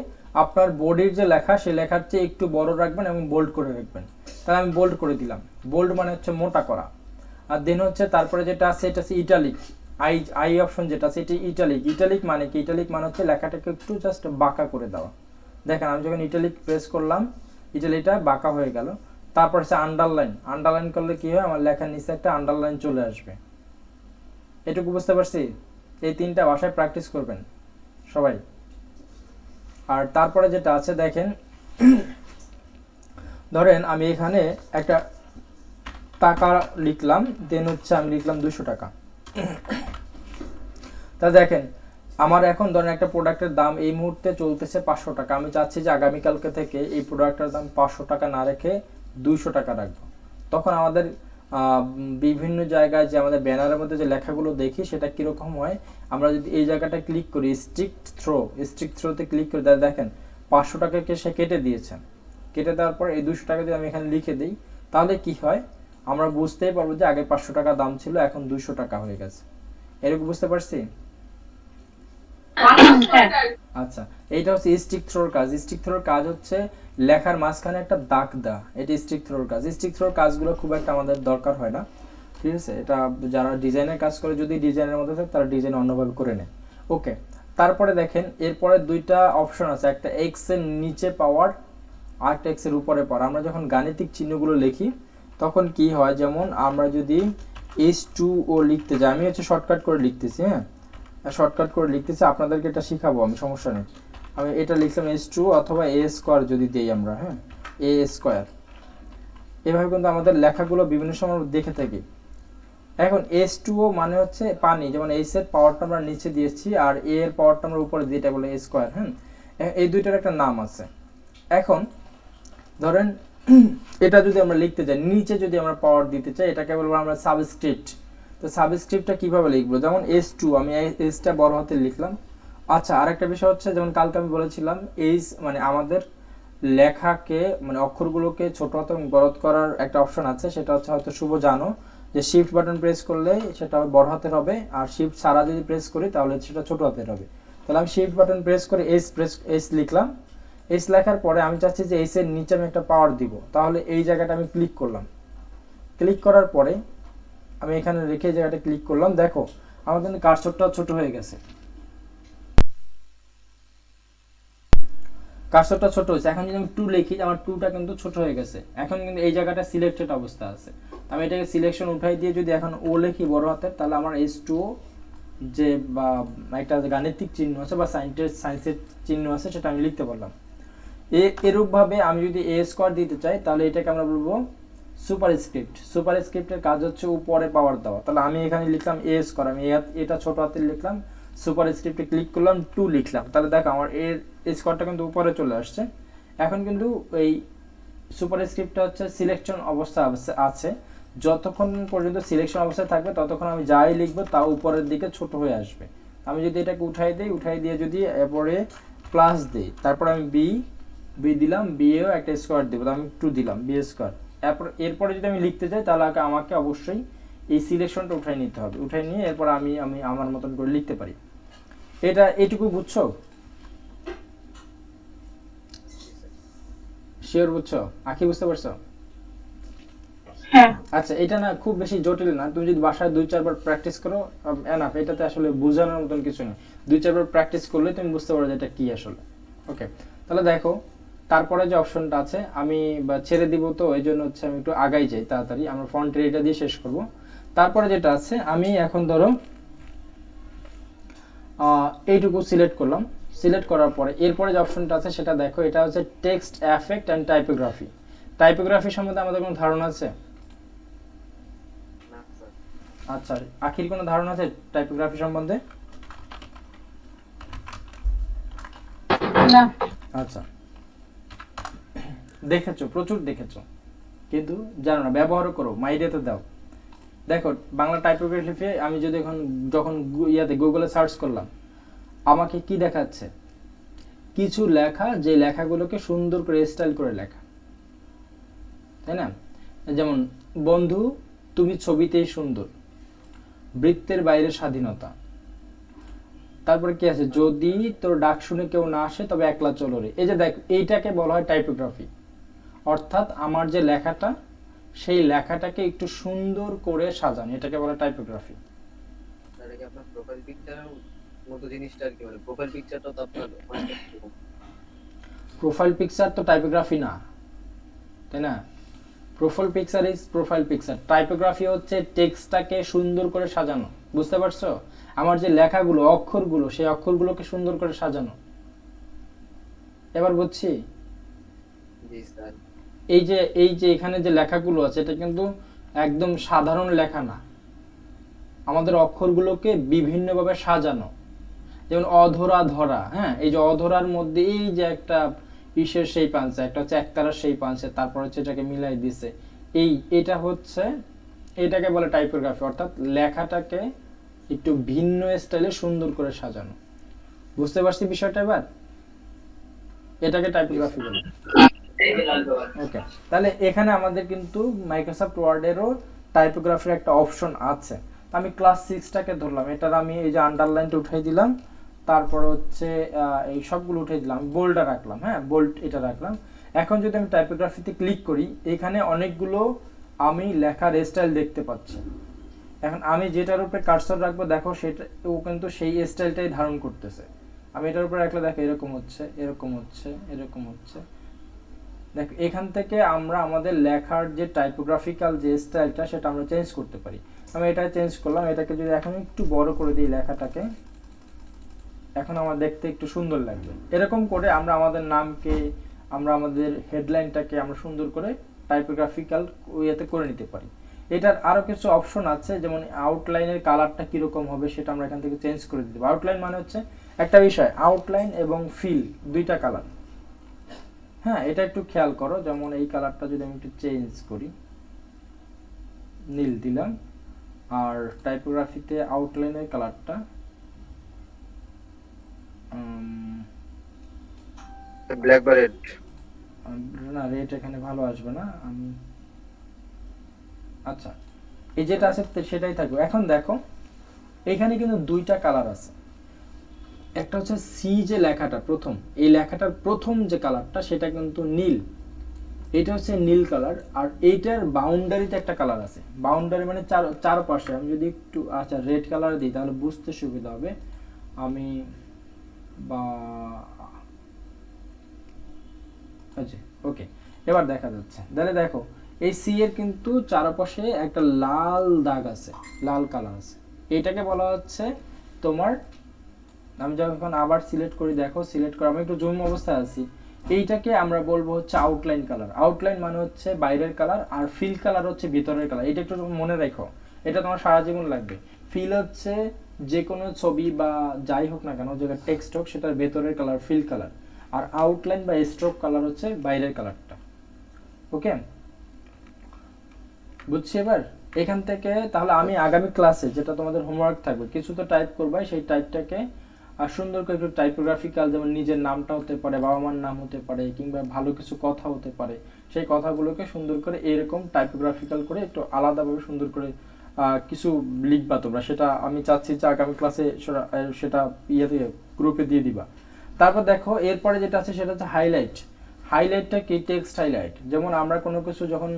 আপনার বডির যে লেখা সেই লেখার চেয়ে একটু বড় রাখবেন এবং বোল্ড করে রাখবেন। তাহলে আমি বোল্ড করে দিলাম, বোল্ড মানে হচ্ছে মোটা করা। আর দেন হচ্ছে তারপরে যেটা আছে এটা হচ্ছে ইটালিক, আই অপশন যেটা আছে এটা ইটালিক। ইটালিক মানে কি? ইটালিক মানে হচ্ছে লেখাটাকে একটু জাস্ট বাঁকা করে দেওয়া। দেখেন আমি যখন ইটালিক প্রেস করলাম ইটালিটা বাঁকা হয়ে গেল। তারপর হচ্ছে আন্ডারলাইন, আন্ডারলাইন করলে কি হয় আমার লেখার নিচে একটা আন্ডারলাইন চলে আসবে। এটুকু বুঝতে পারছি? এই তিনটা ভাষায় প্র্যাকটিস করবেন সবাই। আর তারপরে যেটা আছে দেখেন, ধরেন আমি এখানে একটা টাকা লিখলাম, দেন হচ্ছে আমি লিখলাম 200 টাকা। তা দেখেন আমার এখন ধরেন একটা প্রোডাক্টের দাম এই মুহূর্তে চলতেছে 500 টাকা। আমি চাচ্ছি যে আগামীকালকে থেকে এই প্রোডাক্টের দাম 500 টাকা না রেখে 200 টাকা রাখবো। তখন আমাদের বিভিন্ন জায়গায় যে আমাদের ব্যানারের মধ্যে যে লেখাগুলো দেখি সেটা কীরকম হয়, আমরা যদি এই জায়গাটা ক্লিক করি স্ট্রিক্ট থ্রোতে ক্লিক করে দেখেন 500 টাকাকে সে কেটে দিয়েছেন। কেটে দেওয়ার পর এই 200 টাকা যদি আমি এখানে লিখে দিই তাহলে কি হয় আমরা বুঝতেই পারবো যে আগে 500 টাকা দাম ছিল এখন 200 টাকা হয়ে গেছে। এরকম বুঝতে পারছি? আচ্ছা, এইটা হচ্ছে স্টিক থ্রোর কাজ। স্টিক থ্রোর কাজ হচ্ছে লেখার মাঝখানে একটা দাগ দেওয়া, এটা স্টিক থ্রোর কাজ। স্টিক থ্রোর কাজগুলো খুব একটা আমাদের দরকার হয় না, ঠিক আছে? এটা যারা ডিজাইনের কাজ করে যদি ডিজাইনের মধ্যে থাকে তারা ডিজাইন অন্যভাবে করে নেয়। ওকে, তারপরে দেখেন এরপরে দুইটা অপশন আছে, একটা এক্স এর নিচে পাওয়ার আর একটা এক্স এর উপরে পাওয়ার। আমরা যখন গাণিতিক চিহ্নগুলো লিখি তখন কি হয়, যেমন আমরা যদি H2O লিখতে যাই, আমি হচ্ছে শর্টকাট করে লিখতেছি, হ্যাঁ শর্টকাট করে লিখতেছি, আপনাদেরকে এটা শিখাবো আমি, সমস্যা নেই। আমি এটা লিখলাম H2 অথবা A স্কোয়ার যদি দেই আমরা, হ্যাঁ A স্কোয়ার। এভাবে কিন্তু আমাদের লেখাগুলো বিভিন্ন সময় দেখে থাকি। এখন H2O মানে হচ্ছে পানি, যেমন H এর পাওয়ারটা আমরা নিচে দিয়েছি আর A এর পাওয়ারটা আমরা উপরে দিই, এটা বলে A স্কোয়ার। হ্যাঁ, এই দুইটার একটা নাম আছে। এখন ধরেন এটা যদি আমরা লিখতে চাই, নিচে যদি আমরা পাওয়ার দিতে চাই এটাকে বলবো আমরা সাবস্ক্রিপ্ট। তো সাবস্ক্রিপ্টটা কিভাবে লিখবো, যেমন H2 আমি H-টা বড় হাতে লিখলাম। আচ্ছা, আরেকটা বিষয় হচ্ছে যেমন কালকে আমি বলেছিলাম H মানে আমাদের লেখাকে মানে অক্ষরগুলোকে ছোট হাতে এবং বড় করার একটা অপশন আছে, সেটা হচ্ছে হয়তো শুভ জানো যে শিফট বাটন প্রেস করলে সেটা বড় হাতের হবে আর শিফট ছাড়া যদি প্রেস করি তাহলে সেটা ছোট হাতের হবে। তাহলে আমি শিফট বাটন প্রেস করে H লিখলাম। H লেখার পরে আমি চাচ্ছি যে H এর নিচে আমি একটা পাওয়ার দিব, তাহলে এই জায়গাটা আমি ক্লিক করলাম। ক্লিক করার পরে আমি এখানে রেখে জায়গাটা ক্লিক করলাম, দেখো আমার কিন্তু কার্সরটা ছোট হয়ে গেছে, কার্সরটা ছোট হয়েছে। এখন যদি আমি 2 লিখি আমার 2টা কিন্তু ছোট হয়ে গেছে, এখন কিন্তু এই জায়গাটা সিলেক্টেড অবস্থা আছে। আমি এটাকে সিলেকশন উঠাই দিয়ে যদি এখন ও লিখি বড় হাতের, তাহলে আমার H2O যে বা একটা গাণিতিক চিহ্ন আছে বা সায়েন্সের চিহ্ন আছে সেটা আমি লিখতে পারলাম। এরূপভাবে আমি যদি A স্কোয়ার দিতে চাই তাহলে এটাকে আমরা বলবো সুপারস্ক্রিপ্ট। সুপারস্ক্রিপ্টের কাজ হচ্ছে উপরে পাওয়ার দেওয়া। তাহলে আমি এখানে লিখলাম A স্কোয়ার, আমি এটা ছোট হাতে লিখলাম, সুপারস্ক্রিপ্টে ক্লিক করলাম, 2 লিখলাম, তাহলে দেখো আমার এর স্কোয়ারটা কিন্তু উপরে চলে আসছে। এখন কিন্তু এই সুপারস্ক্রিপ্টটা হচ্ছে সিলেকশন অবস্থা আছে, যতক্ষণ পর্যন্ত সিলেকশন অবস্থায় থাকবে ততক্ষণ আমি যাই লিখবো তা উপরের দিকে ছোট হয়ে আসবে। আমি যদি এটাকে উঠাই দিয়ে যদি এরপরে প্লাস দিই, তারপর আমি বি দিলাম, বি এও একটা স্কোয়ার দেবো, আমি 2 দিলাম বি স্কোয়ার। এরপরে যদি আমি লিখতে চাই তাহলে আমাকে অবশ্যই এই সিলেকশনটা উঠাই নিতে হবে, উঠাই নিয়ে এরপর আমি আমার মতন করে লিখতে পারি। এইটুকু বুঝছো? শিওর বুঝছো? আঁকি বুঝতে পারছো? হ্যাঁ। আচ্ছা, এটা না খুব বেশি জটিল না, তুমি যদি বাসায় 2-4 বার প্র্যাকটিস করো এনাফ। এটাতে আসলে বোঝানোর মতন কিছু নেই, 2-4 বার প্র্যাকটিস করলে তুমি বুঝতে পারো যে এটা কি আসলে। ওকে, তাহলে দেখো তারপরে যে অপশনটা আছে আমি ছেড়ে দিব, তো এই জন্য হচ্ছে আমি একটু আগাই যাই তাড়াতাড়ি, আমরা ফন্টের এটা দিয়ে শেষ করব। তারপরে যেটা আছে আমি এখন ধরো এইটুকু সিলেক্ট করলাম। সিলেক্ট করার পরে এরপরে যে অপশনটা আছে সেটা দেখো, এটা হচ্ছে text effect and typography. Typography সম্বন্ধে আমাদের কোনো ধারণা আছে? আচ্ছা, আখির কোনো ধারণা আছে টাইপোগ্রাফি সম্বন্ধে? না। আচ্ছা, দেখেছো, প্রচুর দেখেছো, কিন্তু জানো না, ব্যবহারও করো, মাইরেতে দাও। দেখো বাংলা টাইপোগ্রাফি আমি যদি এখন যখন ইয়াতে গুগলে সার্চ করলাম, আমাকে কি দেখাচ্ছে? কিছু লেখা, যে লেখাগুলোকে সুন্দর করে স্টাইল করে লেখা, তাই না? যেমন বন্ধু তুমি ছবিতেই সুন্দর, বৃত্তের বাইরে স্বাধীনতা, তারপরে কি আছে, যদি তোর ডাক শুনে কেউ না আসে তবে একলা চলো রে। এই যে দেখ, এইটাকে বলা হয় টাইপোগ্রাফি। অর্থাৎ আমার যে লেখাটা, সেই লেখাটাকে একটু সুন্দর করে সাজানো, এটাকে বলা টাইপোগ্রাফি। এটা কি আপনার প্রোফাইল পিকচারের মতো জিনিসটা আর কি, মানে প্রোফাইল পিকচারটা তো আপনার অনেকটা এরকম। প্রোফাইল পিকচার তো টাইপোগ্রাফি না, তাই না? Profile picture is profile picture. Typography হচ্ছে টেক্সটটাকে সুন্দর করে সাজানো, বুঝতে পারছো? আমার যে লেখাগুলো, অক্ষরগুলো, সেই অক্ষরগুলোকে সুন্দর করে সাজানো। এবার বুঝছি? জি স্যার। এই যে এখানে যে লেখাগুলো আছে, এটা কিন্তু একদম সাধারণ লেখা না। আমাদের অক্ষরগুলোকে বিভিন্নভাবে সাজানো, যেমন অধরা ধরা, হ্যাঁ, এই যে অধরার মধ্যে এই যে একটা ইসের সেই পাঞ্চে, একটা হচ্ছে একতারার সেই পাঞ্চে, তারপর হচ্ছে এটাকে মিলাই দিছে, এটা হচ্ছে, এটাকে বলে টাইপোগ্রাফি। অর্থাৎ লেখাটাকে একটু ভিন্ন স্টাইলে সুন্দর করে সাজানো। বুঝতে পারছি বিষয়টা এবার? এটাকে টাইপোগ্রাফি বলে। ওকে, তাহলে এখানে আমাদের কিন্তু মাইক্রোসফট ওয়ার্ডেরও টাইপোগ্রাফির একটা অপশন আছে। আমি ক্লাস 6টাকে ধরলাম, এটার আমি এই যে আন্ডারলাইনটা উঠাই দিলাম, তারপর হচ্ছে এই সবগুলো উঠাই দিলাম, বোল্ডটা রাখলাম, হ্যাঁ বোল্ড এটা রাখলাম। এখন যদি আমি টাইপোগ্রাফিতে ক্লিক করি, এখানে অনেকগুলো আমি লেখার স্টাইল দেখতে পাচ্ছি। এখন আমি যেটার উপরে কার্সর রাখবো, দেখো সেটা ও কিন্তু সেই স্টাইলটাই ধারণ করতেছে। আমি এটার উপরে রাখলে দেখো এরকম হচ্ছে, এরকম হচ্ছে, এরকম হচ্ছে। দেখ, এখান থেকে আমরা আমাদের লেখার যে টাইপোগ্রাফিক্যাল যে স্টাইলটা, সেটা আমরা চেঞ্জ করতে পারি। আমি এটা চেঞ্জ করলাম, এটাকে যদি এখন একটু বড় করে দিই লেখাটাকে, এখন আমার দেখতে একটু সুন্দর লাগবে। এরকম করে আমরা আমাদের নামকে, আমরা আমাদের হেডলাইনটাকে আমরা সুন্দর করে টাইপোগ্রাফিক্যাল ওয়েতে করে নিতে পারি। এটার আরো কিছু অপশন আছে, যেমন আউটলাইনের কালারটা কিরকম হবে সেটা আমরা এখান থেকে চেঞ্জ করে দিতে পারি। আউটলাইন মানে হচ্ছে একটা বিষয়, আউটলাইন এবং ফিল দুইটা কালার। হ্যাঁ, এটা একটু খেয়াল করো। যেমন এই কালারটা যদি আমি একটু চেঞ্জ করি, নীল দিলাম, আর টাইপোগ্রাফিতে আউটলাইনের কালারটা ব্ল্যাক বা রেড? না, রেড এখানে ভালো আসবে না। আমি আচ্ছা, এই যেটা আছে সেটাই থাকবে। এখন দেখো, এখানে কিন্তু দুইটা কালার আছে। একটা হচ্ছে সি যে লেখাটা প্রথম, এই লেখাটার প্রথম যে কালারটা, সেটা কিন্তু নীল, এটা হচ্ছে নীল কালার। আর এইটার বাউন্ডারিতে একটা কালার আছে, বাউন্ডারি মানে চারপাশে। আমি যদি একটু আচ্ছা রেড কালার দিই তাহলে বুঝতে সুবিধা হবে। আমি বা আচ্ছা, ওকে, এবার দেখা যাচ্ছে। তাহলে দেখো, এই সি এর কিন্তু চারপাশে একটা লাল দাগ আছে, লাল কালার আছে। এটাকে বলা হচ্ছে তোমার, আমি যখন আবার সিলেক্ট করি, দেখো সিলেক্ট করে আমি একটু জুম অবস্থায় আছি, এইটাকে আমরা বলবো হচ্ছে আউটলাইন কালার। আউটলাইন মানে হচ্ছে বাইরের কালার, আর ফিল কালার হচ্ছে ভিতরের কালার। এটা একটু মনে রাখো, এটা তোমার সারা জীবন লাগবে। ফিল হচ্ছে যে কোনো ছবি বা যাই হোক না কেন, যেটা টেক্সট হোক, সেটার ভেতরের কালার ফিল কালার, আর আউটলাইন বা স্ট্রোক কালার হচ্ছে বাইরের কালারটা। ওকে, বুঝছি এবার? এখান থেকে তাহলে আমি আগামী ক্লাসে যেটা তোমাদের হোমওয়ার্ক থাকবে, কিছু তো টাইপ করবে, সেই টাইপটাকে আর সুন্দর করে একটু টাইপোগ্রাফিক্যাল, যেমন নিজের নামটা হতে পারে, বাবা মার নাম হতে পারে, কিংবা ভালো কিছু কথা হতে পারে, সেই কথাগুলোকে সুন্দর করে এরকম টাইপোগ্রাফিক্যাল করে একটু আলাদাভাবে সুন্দর করে কিছু লিখবা তোমরা। সেটা আমি চাচ্ছি যে আগামী ক্লাসে সেটা ইয়েতে গ্রুপে দিয়ে দিবা। তারপর দেখো, এরপরে যেটা আছে সেটা হচ্ছে হাইলাইট। হাইলাইটটা কি? Text highlight. যেমন আমরা কোনো কিছু যখন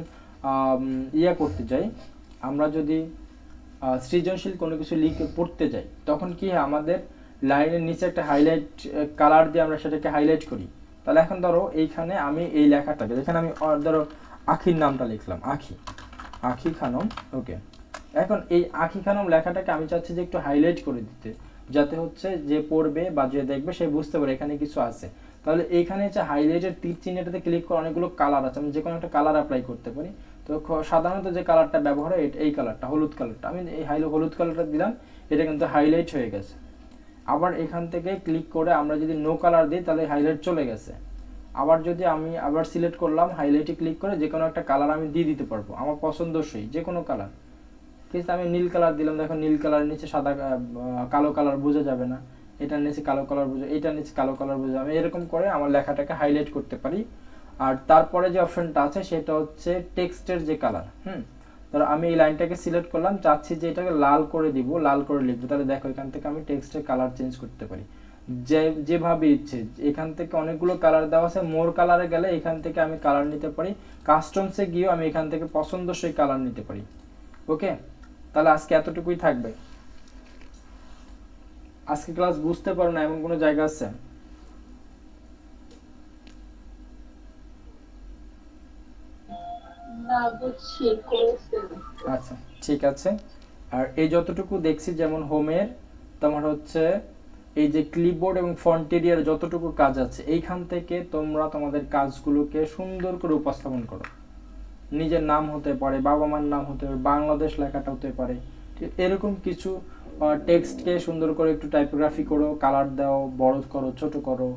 করতে যাই, আমরা যদি সৃজনশীল কোনো কিছু লিখে পড়তে যাই, তখন কি হয়, আমাদের লাইনের নিচে একটা হাইলাইট কালার দিয়ে আমরা সেটাকে হাইলাইট করি। তাহলে এখন ধরো এইখানে আমি এই লেখাটাকে, যেখানে আমি ধরো আখির নামটা লিখলাম, আখি খানম। ওকে, এখন এই আখি খানম লেখাটাকে আমি চাচ্ছি যে একটু হাইলাইট করে দিতে, যাতে হচ্ছে যে পড়বে বা যে দেখবে সে বুঝতে পারে এখানে কিছু আছে। তাহলে এইখানে হচ্ছে হাইলাইটের তীর চিহ্নটাতে ক্লিক করে অনেকগুলো কালার আছে, আমি যে কোনো একটা কালার অ্যাপ্লাই করতে পারি। তো সাধারণত যে কালারটা ব্যবহার হয় এই কালারটা, হলুদ কালারটা, আমি এই হলুদ কালারটা দিলাম, এটা কিন্তু হাইলাইট হয়ে গেছে। আবার এখান থেকে ক্লিক করে আমরা যদি নো কালার দিই, তাহলে হাইলাইট চলে গেছে। আবার যদি আমি আবার সিলেক্ট করলাম, হাইলাইটে ক্লিক করে যে কোনো একটা কালার আমি দিয়ে দিতে পারবো, আমার পছন্দসই যে কোনো কালার। ঠিক আছে, আমি নীল কালার দিলাম, দেখো নীল কালার নিচে সাদা কালো কালার বোঝা যাবে না, এটার নিচে কালো কালার বোঝা, এটার নিচে কালো কালার বোঝা, আমি এরকম করে আমার লেখাটাকে হাইলাইট করতে পারি। আর তারপরে যে অপশনটা আছে সেটা হচ্ছে টেক্সটের যে কালার। ধরো আমি এই লাইনটাকে সিলেক্ট করলাম, চাচ্ছি যে এটাকে লাল করে দিব, লাল করে লিখবো, তাহলে দেখো এখান থেকে আমি টেক্সটের কালার চেঞ্জ করতে পারি যেভাবে ইচ্ছে। এখান থেকে অনেকগুলো কালার দেওয়া আছে, মোর কালারে গেলে এখান থেকে আমি কালার নিতে পারি, কাস্টমসে গিয়েও আমি এখান থেকে পছন্দসই কালার নিতে পারি। ওকে, তাহলে আজকে এতটুকুই থাকবে। আজকে ক্লাস বুঝতে পারো না এমন কোনো জায়গা আছে? না বুঝছি করেছেন। আচ্ছা ঠিক আছে। আর এই যতটুকু দেখছি যেমন হোমের তোমার হচ্ছে এই যে ক্লিপবোর্ড এবং ফন্ট এরিয়ার যতটুকু কাজ আছে, এইখান থেকে তোমরা তোমাদের কাজগুলোকে সুন্দর করে উপস্থাপন করো। নিজের নাম হতে পারে, বাবা মার নাম হতে পারে, বাংলাদেশ লেখাটা হতে পারে, ঠিক এরকম কিছু টেক্সটকে সুন্দর করে একটু টাইপোগ্রাফি করো, কালার দাও, বড় করো, ছোট করো,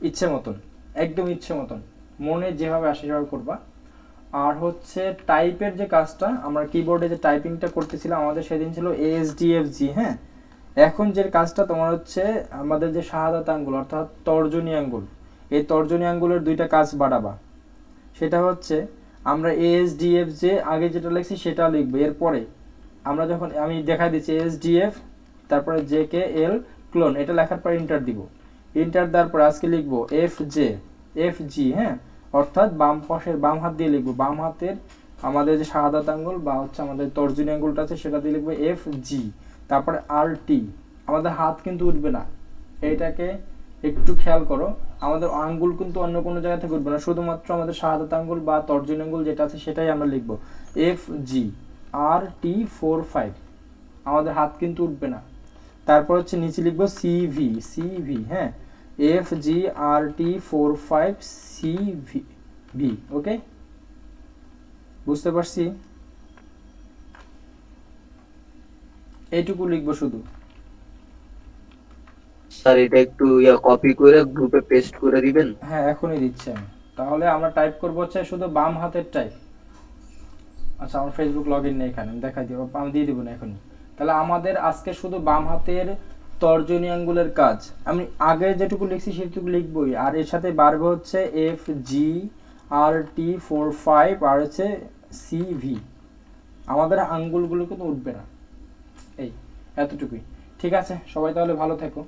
ইচ্ছে মতন, একদম ইচ্ছে মতন, মনে যেভাবে আসে সেভাবে করবা। আর হচ্ছে টাইপের যে কাজটা আমরা কিবোর্ডে যে টাইপিংটা করতেছিলাম, আমাদের সেদিন ছিল ASDFG। হ্যাঁ, এখন যে কাজটা তোমার হচ্ছে আমাদের যে শাহাদাত আঙ্গুল অর্থাৎ তর্জনী আঙ্গুল, এই তর্জনী আঙ্গুলের দুইটা কাজ বাড়াবা। সেটা হচ্ছে আমরা ASDF যে আগে যেটা লিখছি সেটা লিখবো, এরপরে আমরা যখন আমি দেখা দিচ্ছি ASDF তারপরে JKL ক্লোন, এটা লেখার পর এন্টার দিব, এন্টার দেওয়ার পর আজকে লিখবো FG। হ্যাঁ, অর্থাৎ বাম পাশের বাম হাত দিয়ে লিখবো, বাম হাতের আমাদের যে শাহাদাত আঙ্গুল বা হচ্ছে আমাদের তর্জনী আঙ্গুলটা আছে সেটা দিয়ে লিখবো FG, তারপরে RT। আমাদের হাত কিন্তু উঠবে না, এইটাকে একটু খেয়াল করো, আমাদের আঙ্গুল কিন্তু অন্য কোনো জায়গা থেকে উঠবে না, শুধুমাত্র আমাদের শাহাদাত আঙ্গুল বা তর্জনী আঙ্গুল যেটা আছে সেটাই আমরা লিখবো FGRT45, আমাদের হাত কিন্তু উঠবে না। তারপর হচ্ছে নিচে লিখবো CV। হ্যাঁ, FGRT45CV। ওকে, বুঝতে পারছি? এইটুকু লিখবো শুধু। স্যার এটা একটু কপি করে গ্রুপে পেস্ট করে দিবেন। হ্যাঁ এখনই দিচ্ছি আমি। তাহলে আমরা টাইপ করবো হচ্ছে শুধু বাম হাতের টাইপ। আচ্ছা, আমার ফেসবুক লগ ইন নেই এখানে, আমি দেখাই দিব, আমি দিয়ে দিব না এখনই। তাহলে আমাদের আজকে শুধু বাম হাতের তর্জনী আঙ্গুলের কাজ, আমি আগে যেটুকু লিখছি সেটুকু লিখবই, আর এর সাথে বাড়বে হচ্ছে FGRT45 আর হচ্ছে CV। আমাদের আঙ্গুলগুলো কিন্তু উঠবে না, এই এতটুকুই। ঠিক আছে, সবাই তাহলে ভালো থেকো।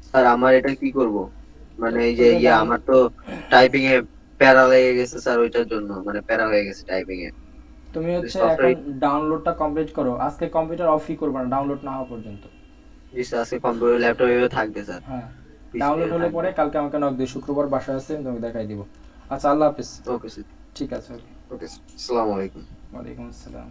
স্যার আমার এটা কি করব? মানে এই যে আমার তো টাইপিং এ প্যারা লেগে গেছে স্যার, ওইটার জন্য মানে প্যারা হয়ে গেছে টাইপিং এ। তুমি হচ্ছে এখন ডাউনলোডটা কমপ্লিট করো, আজকে কম্পিউটার অফই করবে না ডাউনলোড না হওয়া পর্যন্ত। জি স্যার, আজকে কম্পিউটার ল্যাপটপে থাকবে স্যার। হ্যাঁ, ডাউনলোড হলে পরে কালকে আমাকে নক দিও, শুক্রবার বাসায় আছে, আমি তোমাকে দেখাই দিব। আচ্ছা, আল্লাহ হাফেজ। Okay sir. ঠিক আছে, ওকে, আসসালামু আলাইকুম। ওয়ালাইকুম আসসালাম।